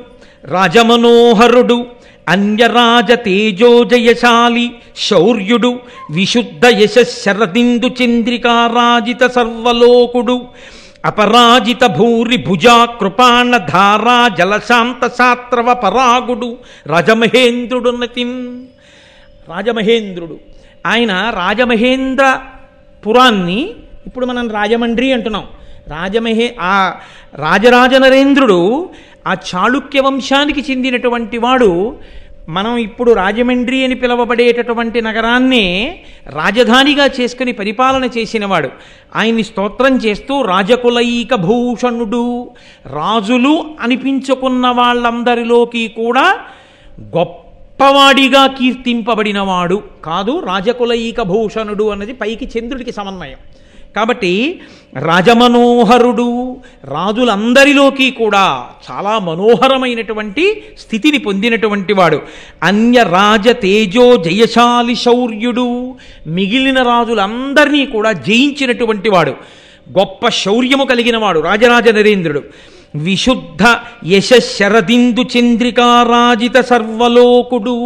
రాజమనోహరుడు అన్యరాజ తేజోజయశాలి శౌర్యుడు విశుద్ధ యశరదిందు చంద్రికారాజిత సర్వలోకుడు అపరాజిత భూరి భుజా కృపాణ ధారా జలశాంత శాత్రవ పరాగుడు రాజమహేంద్రుడు నతిన్. రాజమహేంద్రుడు ఆయన రాజమహేంద్రపురాన్ని ఇప్పుడు మనం రాజమండ్రి అంటున్నాం. ఆ రాజరాజ నరేంద్రుడు ఆ చాళుక్య వంశానికి చెందినటువంటి వాడు. మనం ఇప్పుడు రాజమండ్రి అని పిలువబడేటటువంటి నగరాన్నే రాజధానిగా చేసుకుని పరిపాలన చేసినవాడు. ఆయన్ని స్తోత్రం చేస్తూ రాజకులైక భూషణుడు, రాజులు అనిపించుకున్న వాళ్ళందరిలోకి కూడా గొప్పవాడిగా కీర్తింపబడినవాడు కాదు. రాజకులైక భూషణుడు అన్నది పైకి చంద్రుడికి సమన్వయం. కాబట్టి రాజమనోహరుడు, రాజులందరిలోకి కూడా చాలా మనోహరమైనటువంటి స్థితిని పొందినటువంటి వాడు. అన్య రాజ తేజో జయశాలి శౌర్యుడు, మిగిలిన రాజులందరినీ కూడా జయించినటువంటి వాడు. గొప్ప శౌర్యము కలిగిన వాడు రాజరాజ నరేంద్రుడు. విశుద్ధ యశరదిందు చంద్రికారాజిత సర్వలోకుడు,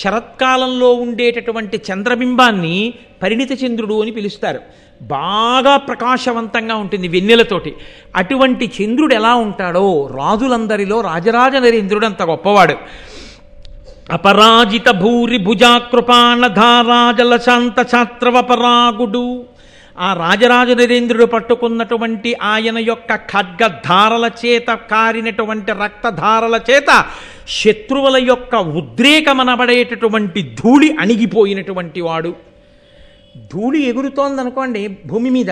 శరత్కాలంలో ఉండేటటువంటి చంద్రబింబాన్ని పరిణిత చంద్రుడు అని పిలుస్తారు. బాగా ప్రకాశవంతంగా ఉంటుంది వెన్నెలతోటి. అటువంటి చంద్రుడు ఎలా ఉంటాడో రాజులందరిలో రాజరాజ నరేంద్రుడు అంత గొప్పవాడు. అపరాజిత భూరి భుజాకృపాణ ధారాజల శాంత ఛాత్రవ పరాగుడు, ఆ రాజరాజ నరేంద్రుడు పట్టుకున్నటువంటి ఆయన యొక్క ఖడ్గధారల చేత కారినటువంటి రక్తధారల చేత శత్రువుల యొక్క ఉద్రేకమనబడేటటువంటి ధూళి అణిగిపోయినటువంటి వాడు. ధూళి ఎగురుతోందనుకోండి, భూమి మీద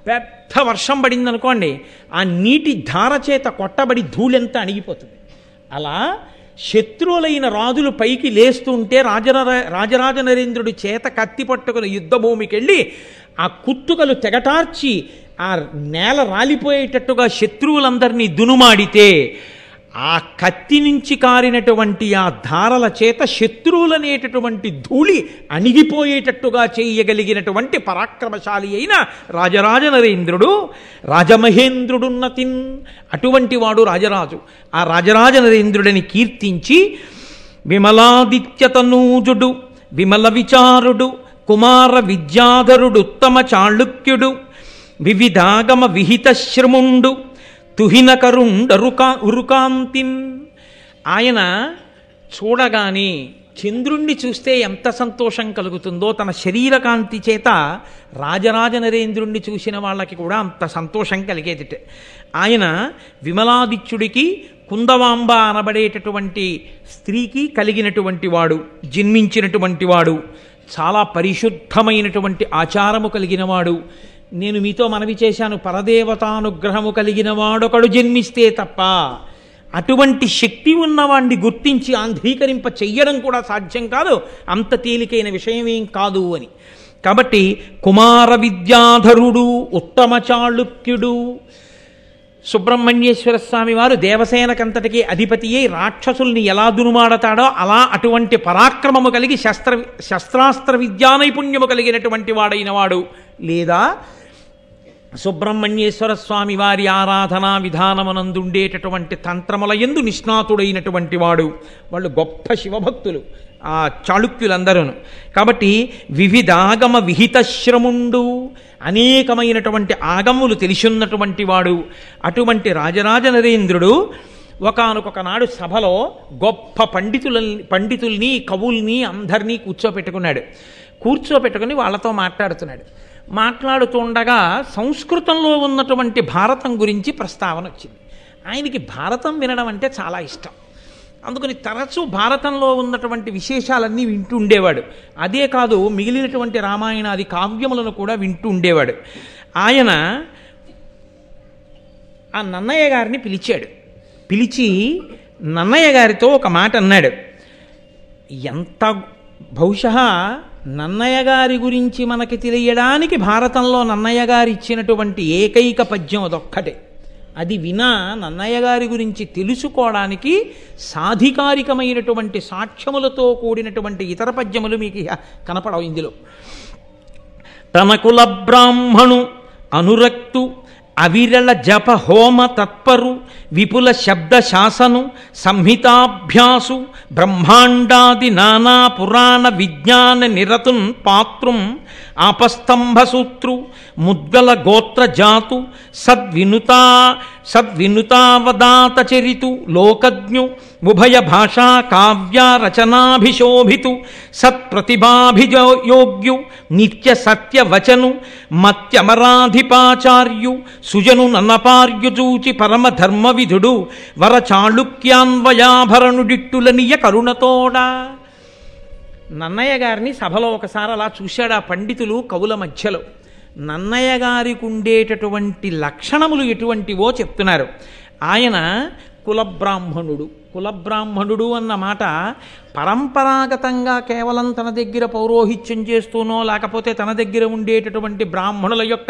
పెద్ద వర్షం పడిందనుకోండి, ఆ నీటి ధార చేత కొట్టబడి ధూళెంతా అణిగిపోతుంది. అలా శత్రువులైన రాజులు పైకి లేస్తుంటే రాజరాజ నరేంద్రుడి చేత కత్తి పట్టుకుని యుద్ధభూమికి వెళ్ళి ఆ కుత్తుకలు తెగటార్చి ఆ నేల రాలిపోయేటట్టుగా శత్రువులందరినీ దునుమాడితే ఆ కత్తి నుంచి కారినటువంటి ఆ ధారల చేత శత్రువులనేటటువంటి ధూళి అణిగిపోయేటట్టుగా చేయగలిగినటువంటి పరాక్రమశాలి అయిన రాజరాజ నరేంద్రుడు రాజమహేంద్రుడున్నతిన్. అటువంటి వాడు రాజరాజు. ఆ రాజరాజ నరేంద్రుడిని కీర్తించి విమలాదిత్యతనూజుడు విమల విచారుడు కుమార విద్యాధరుడు ఉత్తమ చాళుక్యుడు వివిధాగమ విహిత శ్రముండు తుహినకరుండరుకా ఉరుకాంతిన్. ఆయన చూడగానే చంద్రుణ్ణి చూస్తే ఎంత సంతోషం కలుగుతుందో తన శరీరకాంతి చేత రాజరాజ నరేంద్రుణ్ణి చూసిన వాళ్ళకి కూడా అంత సంతోషం కలిగేదిట. ఆయన విమలాదిత్యుడికి కుందవాంబ అనబడేటటువంటి స్త్రీకి కలిగినటువంటి వాడు, జన్మించినటువంటి వాడు, చాలా పరిశుద్ధమైనటువంటి ఆచారము కలిగినవాడు. నేను మీతో మనవి చేశాను, పరదేవతానుగ్రహము కలిగిన వాడొకడు జన్మిస్తే తప్ప అటువంటి శక్తి ఉన్నవాణ్ణి గుర్తించి ఆంధ్రీకరింప చెయ్యడం కూడా సాధ్యం కాదు, అంత తేలికైన విషయమేం కాదు అని. కాబట్టి కుమార విద్యాధరుడు, ఉత్తమ చాళుక్యుడు, సుబ్రహ్మణ్యేశ్వర స్వామి వారు దేవసేనకంతటికీ అధిపతి అయి రాక్షసుల్ని ఎలా దునుమాడతాడో అలా అటువంటి పరాక్రమము కలిగి శస్త్రాస్త్ర విద్యా నైపుణ్యము కలిగినటువంటి వాడైన వాడు, లేదా సుబ్రహ్మణ్యేశ్వర స్వామి వారి ఆరాధనా విధానమునందుండేటటువంటి తంత్రముల యందు నిష్ణాతుడైనటువంటి వాడు. వాళ్ళు గొప్ప శివభక్తులు ఆ చాళుక్యులందరూ. కాబట్టి వివిధాగమ విహితశ్రముండు, అనేకమైనటువంటి ఆగములు తెలిసున్నటువంటి వాడు. అటువంటి రాజరాజ నరేంద్రుడు ఒకానొక నాడు సభలో గొప్ప పండితుల్ని కవుల్ని అందరినీ కూర్చోపెట్టుకుని వాళ్ళతో మాట్లాడుతున్నాడు. మాట్లాడుతుండగా సంస్కృతంలో ఉన్నటువంటి భారతం గురించి ప్రస్తావన వచ్చింది. ఆయనకి భారతం వినడం అంటే చాలా ఇష్టం. అందుకని తరచూ భారతంలో ఉన్నటువంటి విశేషాలన్నీ వింటూ ఉండేవాడు. అదే కాదు, మిగిలినటువంటి రామాయణాది కావ్యములను కూడా వింటూ ఉండేవాడు. ఆయన ఆ నన్నయ్య గారిని పిలిచి నన్నయ్య గారితో ఒక మాట అన్నాడు. ఎంత బహుశా నన్నయ్య గారి గురించి మనకి తెలియడానికి భారతంలో నన్నయ్య గారు ఇచ్చినటువంటి ఏకైక పద్యం అదొక్కటే. అది వినా నన్నయ్య గారి గురించి తెలుసుకోవడానికి సాధికారికమైనటువంటి సాక్ష్యములతో కూడినటువంటి ఇతర పద్యములు మీకు కనపడవు ఇందులో. తన కుల బ్రాహ్మణు అనురక్తు అవిరళ జప హోమ తత్పరు విపుల శబ్ద శాసను సంహితాభ్యాసు బ్రహ్మాండాది నానా పురాణ విజ్ఞాన నిరతున్ పాత్రం ఆపస్తంభసూత్రు ముద్గల గోత్ర జాతు సద్వినుతావదాత చరితు లోకజ్ఞు ఉభయ భాషా కావ్య రచనాభిశోభితు సత్ప్రతిభాభియోగ్యు నిత్య సత్య వచను మత్యమరాధిపాచార్యు సుజను నన్నపార్యుజూచి పరమ ధర్మ విధుడు వర చాళుక్యాన్వయాభరణుడిట్టులనియ కరుణతోడా. నన్నయ్య గారిని సభలో ఒకసారి అలా చూశాడు ఆ పండితులు కవుల మధ్యలో. నన్నయ్య గారికి ఉండేటటువంటి లక్షణములు ఎటువంటివో చెప్తున్నారు. ఆయన కులబ్రాహ్మణుడు అన్న మాట పరంపరాగతంగా కేవలం తన దగ్గర పౌరోహిత్యం చేస్తూనో లేకపోతే తన దగ్గర ఉండేటటువంటి బ్రాహ్మణుల యొక్క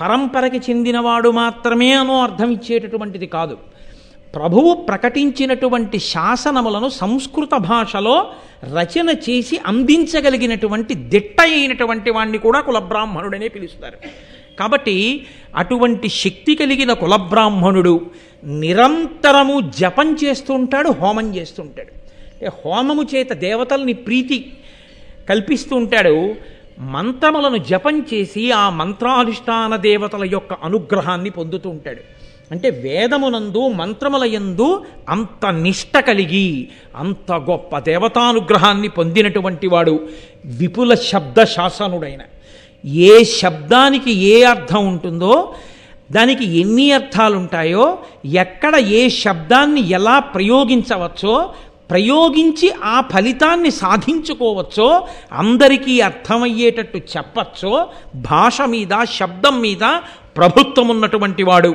పరంపరకి చెందినవాడు మాత్రమే అనో అర్థం ఇచ్చేటటువంటిది కాదు. ప్రభువు ప్రకటించినటువంటి శాసనములను సంస్కృత భాషలో రచన చేసి అందించగలిగినటువంటి దిట్ట అయినటువంటి వాణ్ణి కూడా కులబ్రాహ్మణుడనే పిలుస్తారు. కాబట్టి అటువంటి శక్తి కలిగిన కులబ్రాహ్మణుడు నిరంతరము జపం చేస్తూ ఉంటాడు, హోమం చేస్తూ ఉంటాడు. హోమము చేత దేవతల్ని ప్రీతి కల్పిస్తూ ఉంటాడు. మంత్రములను జపం చేసి ఆ మంత్రాధిష్టాన దేవతల యొక్క అనుగ్రహాన్ని పొందుతూ ఉంటాడు. అంటే వేదమునందు మంత్రముల యందు అంత నిష్ట కలిగి అంత గొప్ప దేవతానుగ్రహాన్ని పొందినటువంటి వాడు విపుల శబ్ద శాసనుడైన. ఏ శబ్దానికి ఏ అర్థం ఉంటుందో, దానికి ఎన్ని అర్థాలు ఉంటాయో, ఎక్కడ ఏ శబ్దాన్ని ఎలా ప్రయోగించవచ్చో, ప్రయోగించి ఆ ఫలితాన్ని సాధించుకోవచ్చో, అందరికీ అర్థమయ్యేటట్టు చెప్పచ్చో, భాష మీద శబ్దం మీద ప్రభుత్వం ఉన్నటువంటి వాడు.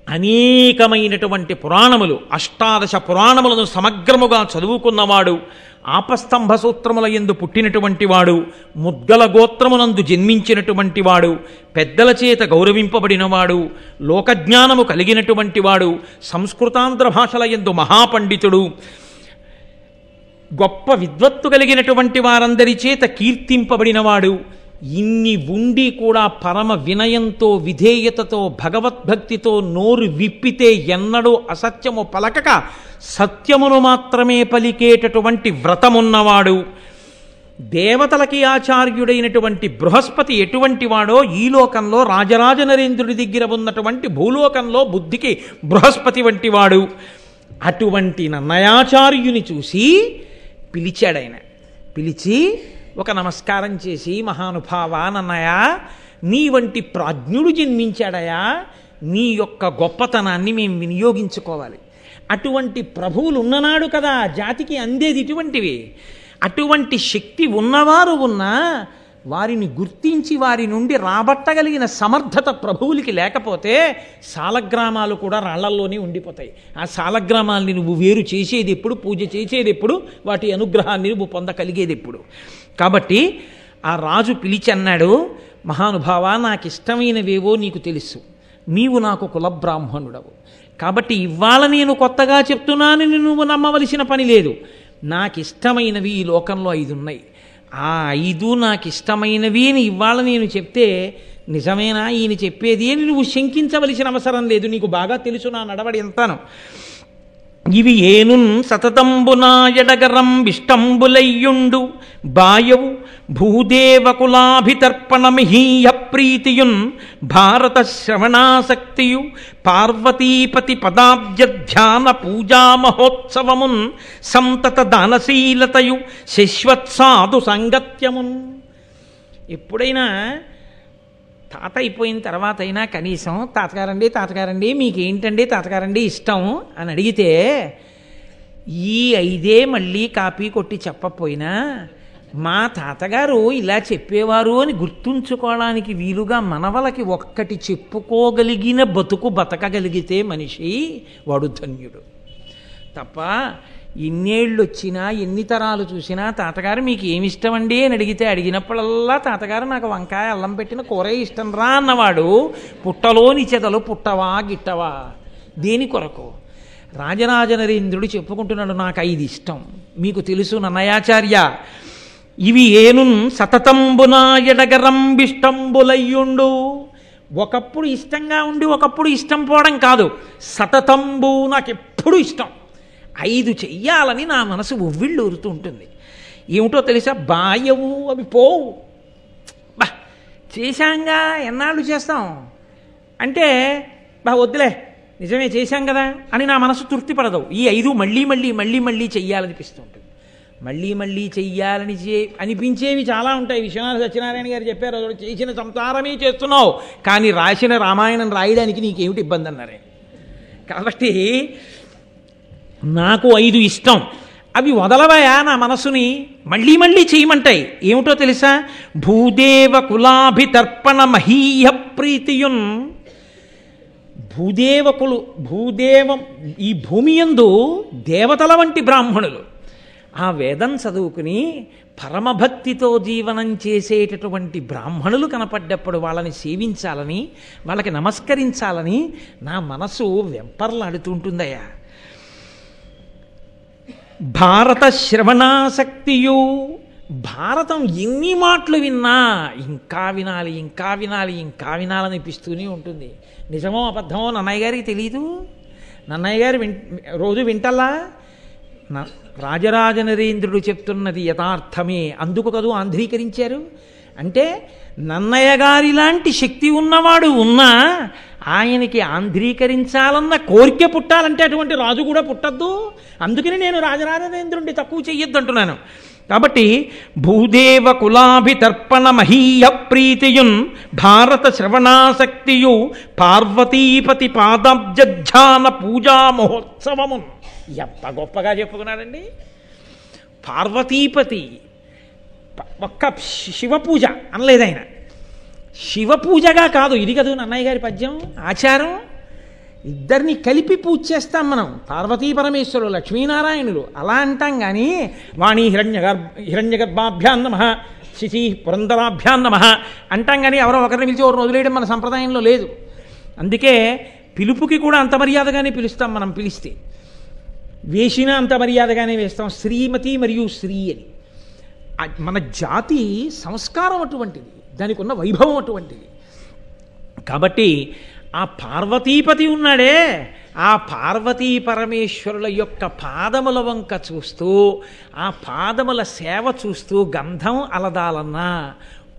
అనేకమైనటువంటి పురాణములు, 18 పురాణములను సమగ్రముగా చదువుకున్నవాడు, ఆపస్తంభ సూత్రముల యందు పుట్టినటువంటి వాడు, ముద్గల గోత్రమునందు జన్మించినటువంటి వాడు, పెద్దల చేత గౌరవింపబడినవాడు, లోకజ్ఞానము కలిగినటువంటి వాడు, సంస్కృతాంధ్ర భాషల యందు మహాపండితుడు, గొప్ప విద్వత్తు కలిగినటువంటి వారందరి చేత కీర్తింపబడినవాడు. ఇన్ని ఉండి కూడా పరమ వినయంతో విధేయతతో భగవద్భక్తితో నోరు విప్పితే ఎన్నడూ అసత్యము పలకక సత్యమును మాత్రమే పలికేటటువంటి వ్రతమున్నవాడు. దేవతలకి ఆచార్యుడైనటువంటి బృహస్పతి ఎటువంటి వాడో ఈ లోకంలో రాజరాజ నరేంద్రుడి దగ్గర ఉన్నటువంటి భూలోకంలో బుద్ధికి బృహస్పతి వంటి వాడు. అటువంటి నన్నయాచార్యుని చూసి పిలిచాడు ఆయన. పిలిచి ఒక నమస్కారం చేసి, మహానుభావ నన్నయ, నీ వంటి ప్రాజ్ఞుడు జన్మించాడయా, నీ యొక్క గొప్పతనాన్ని మేము వినియోగించుకోవాలి. అటువంటి ప్రభువులు ఉన్ననాడు కదా జాతికి అందేది ఇటువంటివి. అటువంటి శక్తి ఉన్నవారు ఉన్నా వారిని గుర్తించి వారి నుండి రాబట్టగలిగిన సమర్థత ప్రభువులకి లేకపోతే సాలగ్రామాలు కూడా రాళ్లల్లోనే ఉండిపోతాయి. ఆ సాలగ్రామాలని నువ్వు వేరు చేసేది ఎప్పుడు, పూజ చేసేది ఎప్పుడు, వాటి అనుగ్రహాన్ని నువ్వు పొందగలిగేది ఎప్పుడు? కాబట్టి ఆ రాజు పిలిచి అన్నాడు, మహానుభావ, నాకు ఇష్టమైనవేవో నీకు తెలుసు, నీవు నాకు కులబ్రాహ్మణుడవు, కాబట్టి ఇవాళ నేను కొత్తగా చెప్తున్నానని నువ్వు నమ్మవలసిన పని లేదు. నాకు ఇష్టమైనవి ఈ లోకంలో 5 ఉన్నాయి. ఆ 5 నాకు ఇష్టమైనవి అని ఇవాళ నేను చెప్తే నిజమేనా ఈయన చెప్పేది అని నువ్వు శంకించవలసిన అవసరం లేదు. నీకు బాగా తెలుసు నా నడవడి ఎంతను. ఇవి ఏనున్ సతతంబునా ఎడగరం విష్టంబులయ్యుండు బాయవు భూదేవకులాభితర్పణమిహీయ ప్రీతియున్ భారత శ్రవణాసక్తియు పార్వతీపతి పదాబ్జ ధ్యాన పూజా మహోత్సవమున్ సంతత దానశీలతయు శశ్వత్సాధు సంగత్యమున్. ఎప్పుడైనా తాత అయిపోయిన తర్వాత అయినా కనీసం తాతగారండి మీకేంటండి తాతగారండి ఇష్టం అని అడిగితే ఈ 5 మళ్ళీ కాపీ కొట్టి చెప్పపోయినా మా తాతగారు ఇలా చెప్పేవారు అని గుర్తుంచుకోవడానికి వీలుగా మనవలకి ఒక్కటి చెప్పుకోగలిగిన బతకగలిగితే మనిషి వాడు ధన్యుడు. తప్ప ఇన్నేళ్ళు వచ్చినా ఎన్ని తరాలు చూసినా తాతగారు మీకు ఏమి ఇష్టం అండి అని అడిగినప్పుడల్లా తాతగారు నాకు వంకాయ అల్లం పెట్టిన కూరే ఇష్టం రా అన్నవాడు పుట్టలోని చెదలు పుట్టవా గిట్టవా దేని కొరకు? రాజరాజ నరేంద్రుడు చెప్పుకుంటున్నాడు, నాకు 5 ఇష్టం. మీకు తెలుసు నన్నయాచార్య, ఇవి ఏనున్ సతతంబునా ఎడగరం విష్టంబులయ్యుండు. ఒకప్పుడు ఇష్టంగా ఉండి ఒకప్పుడు ఇష్టం పోవడం కాదు, సతతంబు నాకెప్పుడు ఇష్టం. 5 చెయ్యాలని నా మనసు ఉవ్విళ్ళు ఊరుతూ ఉంటుంది. ఏమిటో తెలుసా? బాయవు, అవి పోవు. బా చేశాంగా ఎన్నాళ్ళు చేస్తాం అంటే వద్దులే నిజమే చేశాం కదా అని నా మనసు తృప్తిపడదు. ఈ 5 మళ్ళీ చెయ్యాలనిపిస్తూ ఉంటుంది. మళ్ళీ చెయ్యాలని అనిపించేవి చాలా ఉంటాయి. విశ్వనాథ సత్యనారాయణ గారు చెప్పారు, చేసిన సంసారమే చేస్తున్నావు కానీ రాసిన రామాయణం రాయడానికి నీకేమిటి ఇబ్బంది అన్నారే. కాబట్టి నాకు 5 ఇష్టం, అవి వదలవయా నా మనసుని, మళ్ళీ చేయమంటాయి. ఏమిటో తెలుసా? భూదేవ కులాభితర్పణ మహీయ ప్రీతియున్. భూదేవం ఈ భూమి యందు దేవతల వంటి బ్రాహ్మణులు ఆ వేదం చదువుకుని పరమభక్తితో జీవనం చేసేటటువంటి బ్రాహ్మణులు కనపడ్డప్పుడు వాళ్ళని సేవించాలని, వాళ్ళకి నమస్కరించాలని నా మనసు వెంపర్లాడుతుంటుందయ్యా. భారత శ్రవణాసక్తియు, భారతం ఎన్ని మాటలు విన్నా ఇంకా వినాలనిపిస్తూనే ఉంటుంది. నిజమో అబద్ధమో నన్నయ్య గారికి తెలీదు. నన్నయ్య గారు రోజు వింటల్లా రాజరాజ నరేంద్రుడు చెప్తున్నది యథార్థమే, అందుకు కదూ ఆంధ్రీకరించారు. అంటే నన్నయ్య గారి లాంటి శక్తి ఉన్నవాడు ఉన్నా ఆయనకి ఆంధ్రీకరించాలన్న కోరిక పుట్టాలంటే అటువంటి రాజు కూడా పుట్టద్దు. అందుకని నేను రాజరాజ నరేంద్రుడిని తక్కువ చెయ్యొద్దు అంటున్నాను. కాబట్టి భూదేవ కులాభితర్పణ మహీయ ప్రీతియున్ భారత శ్రవణాసక్తియు పార్వతీపతి పాదాబ్జాన పూజా మహోత్సవమున్. ఎంత గొప్పగా చెప్పుకున్నాడండి. పార్వతీపతి ఒక్క శివపూజ అనలేదు ఆయన. శివపూజగా కాదు, ఇది కదా నన్నయ్య గారి పద్యం ఆచారం. ఇద్దరిని కలిపి పూజ చేస్తాం మనం. పార్వతీ పరమేశ్వరులు, లక్ష్మీనారాయణులు అలా అంటాం. కానీ వాణి హిరణ్యగర్భాభ్యాం నమః, శిశి పురంధరాభ్యాం నమః అంటాం. కానీ ఎవరో ఒకరిని పిలిచి ఒకరిని వదిలేయడం మన సంప్రదాయంలో లేదు. అందుకే పిలుపుకి కూడా అంత మర్యాదగానే పిలుస్తాం. మనం పిలిస్తే వేసినా అంత మర్యాదగానే వేస్తాం. శ్రీమతి మరియు శ్రీ అని. మన జాతి సంస్కారం అటువంటిది, దానికి ఉన్న వైభవం అటువంటిది. కాబట్టి ఆ పార్వతీపతి ఉన్నాడే, ఆ పార్వతీ పరమేశ్వరుల యొక్క పాదముల వంక చూస్తూ, ఆ పాదముల సేవ చూస్తూ గంధం అలదాలన్నా,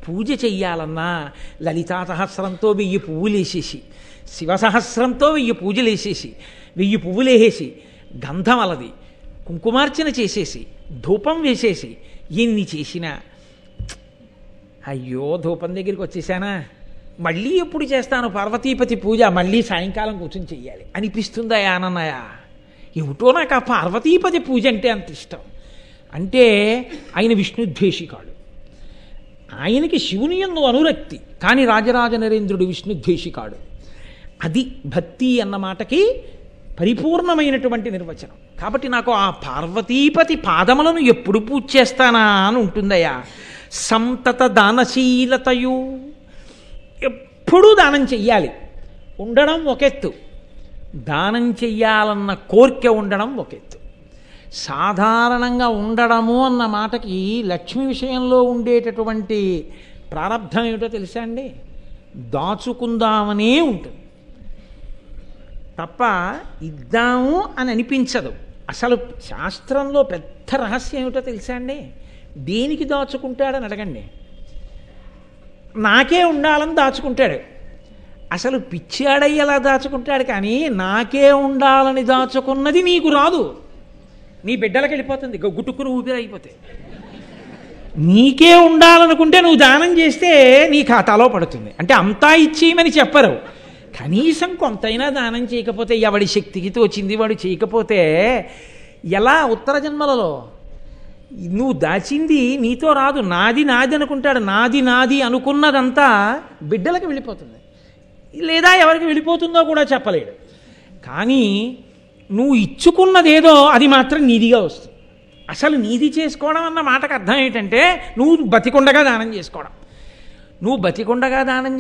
పూజ చెయ్యాలన్నా లలితా సహస్రంతో 1000 పువ్వులు వేసేసి, శివసహస్రంతో 1000 పూజలు వేసేసి, 1000 పువ్వులు వేసేసి గంధం అలది, కుంకుమార్చన చేసేసి ధూపం వేసేసి ఎన్ని చేసినా అయ్యో ధూపం దగ్గరికి వచ్చేసానా, మళ్ళీ ఎప్పుడు చేస్తాను పార్వతీపతి పూజ, మళ్ళీ సాయంకాలం కూర్చొని చెయ్యాలి అనిపిస్తుందా ఆనన్నయ్య? ఏమిటో నాకు ఆ పార్వతీపతి పూజ అంటే అంత ఇష్టం. అంటే ఆయన విష్ణుద్వేషికాడు, ఆయనకి శివుని యందు అనురక్తి, కానీ రాజరాజ నరేంద్రుడు విష్ణుద్వేషికాడు. అది భక్తి అన్న మాటకి పరిపూర్ణమైనటువంటి నిర్వచనం. కాబట్టి నాకు ఆ పార్వతీపతి పాదములను ఎప్పుడు పూజ చేస్తానా అని ఉంటుందయ్యా. సంతత దానశీలతయు, ఎప్పుడూ దానం చెయ్యాలి. ఉండడం ఒకెత్తు, దానం చెయ్యాలన్న కోరిక ఉండడం ఒకెత్తు. సాధారణంగా ఉండడము అన్న మాటకి లక్ష్మి విషయంలో ఉండేటటువంటి ప్రారంధం ఏమిటో తెలుసా అండి? దాచుకుందామనే ఉంటుంది తప్ప ఇద్దాము అని అనిపించదు. అసలు శాస్త్రంలో పెద్ద రహస్యం ఏమిటో తెలుసా అండి? దేనికి దాచుకుంటాడని అడగండి. నాకే ఉండాలని దాచుకుంటాడు. అసలు పిచ్చాడయ్యేలా దాచుకుంటాడు, కానీ నాకే ఉండాలని దాచుకున్నది నీకు రాదు, నీ బిడ్డలకు వెళ్ళిపోతుంది, గుట్టుకుని ఊపిరి అయిపోతే. నీకే ఉండాలనుకుంటే నువ్వు దానం చేస్తే నీ ఖాతాలో పడుతుంది. అంటే అంతా ఇచ్చేయమని చెప్పరు, కనీసం కొంతైనా దానం చేయకపోతే, ఎవడి శక్తికి తోచింది వాడు చేయకపోతే ఎలా? ఉత్తర జన్మలలో నువ్వు దాచింది నీతో రాదు, నాది నాది అనుకుంటాడు. నాది నాది అనుకున్నదంతా బిడ్డలకు వెళ్ళిపోతుంది, లేదా ఎవరికి వెళ్ళిపోతుందో కూడా చెప్పలేడు. కానీ నువ్వు ఇచ్చుకున్నదేదో అది మాత్రం నీదిగా వస్తుంది. అసలు నీది చేసుకోవడం అన్న మాటకు అర్థం ఏంటంటే నువ్వు బతికుండగా దానం చేసుకోవడం. నువ్వు బతికుండగా దానం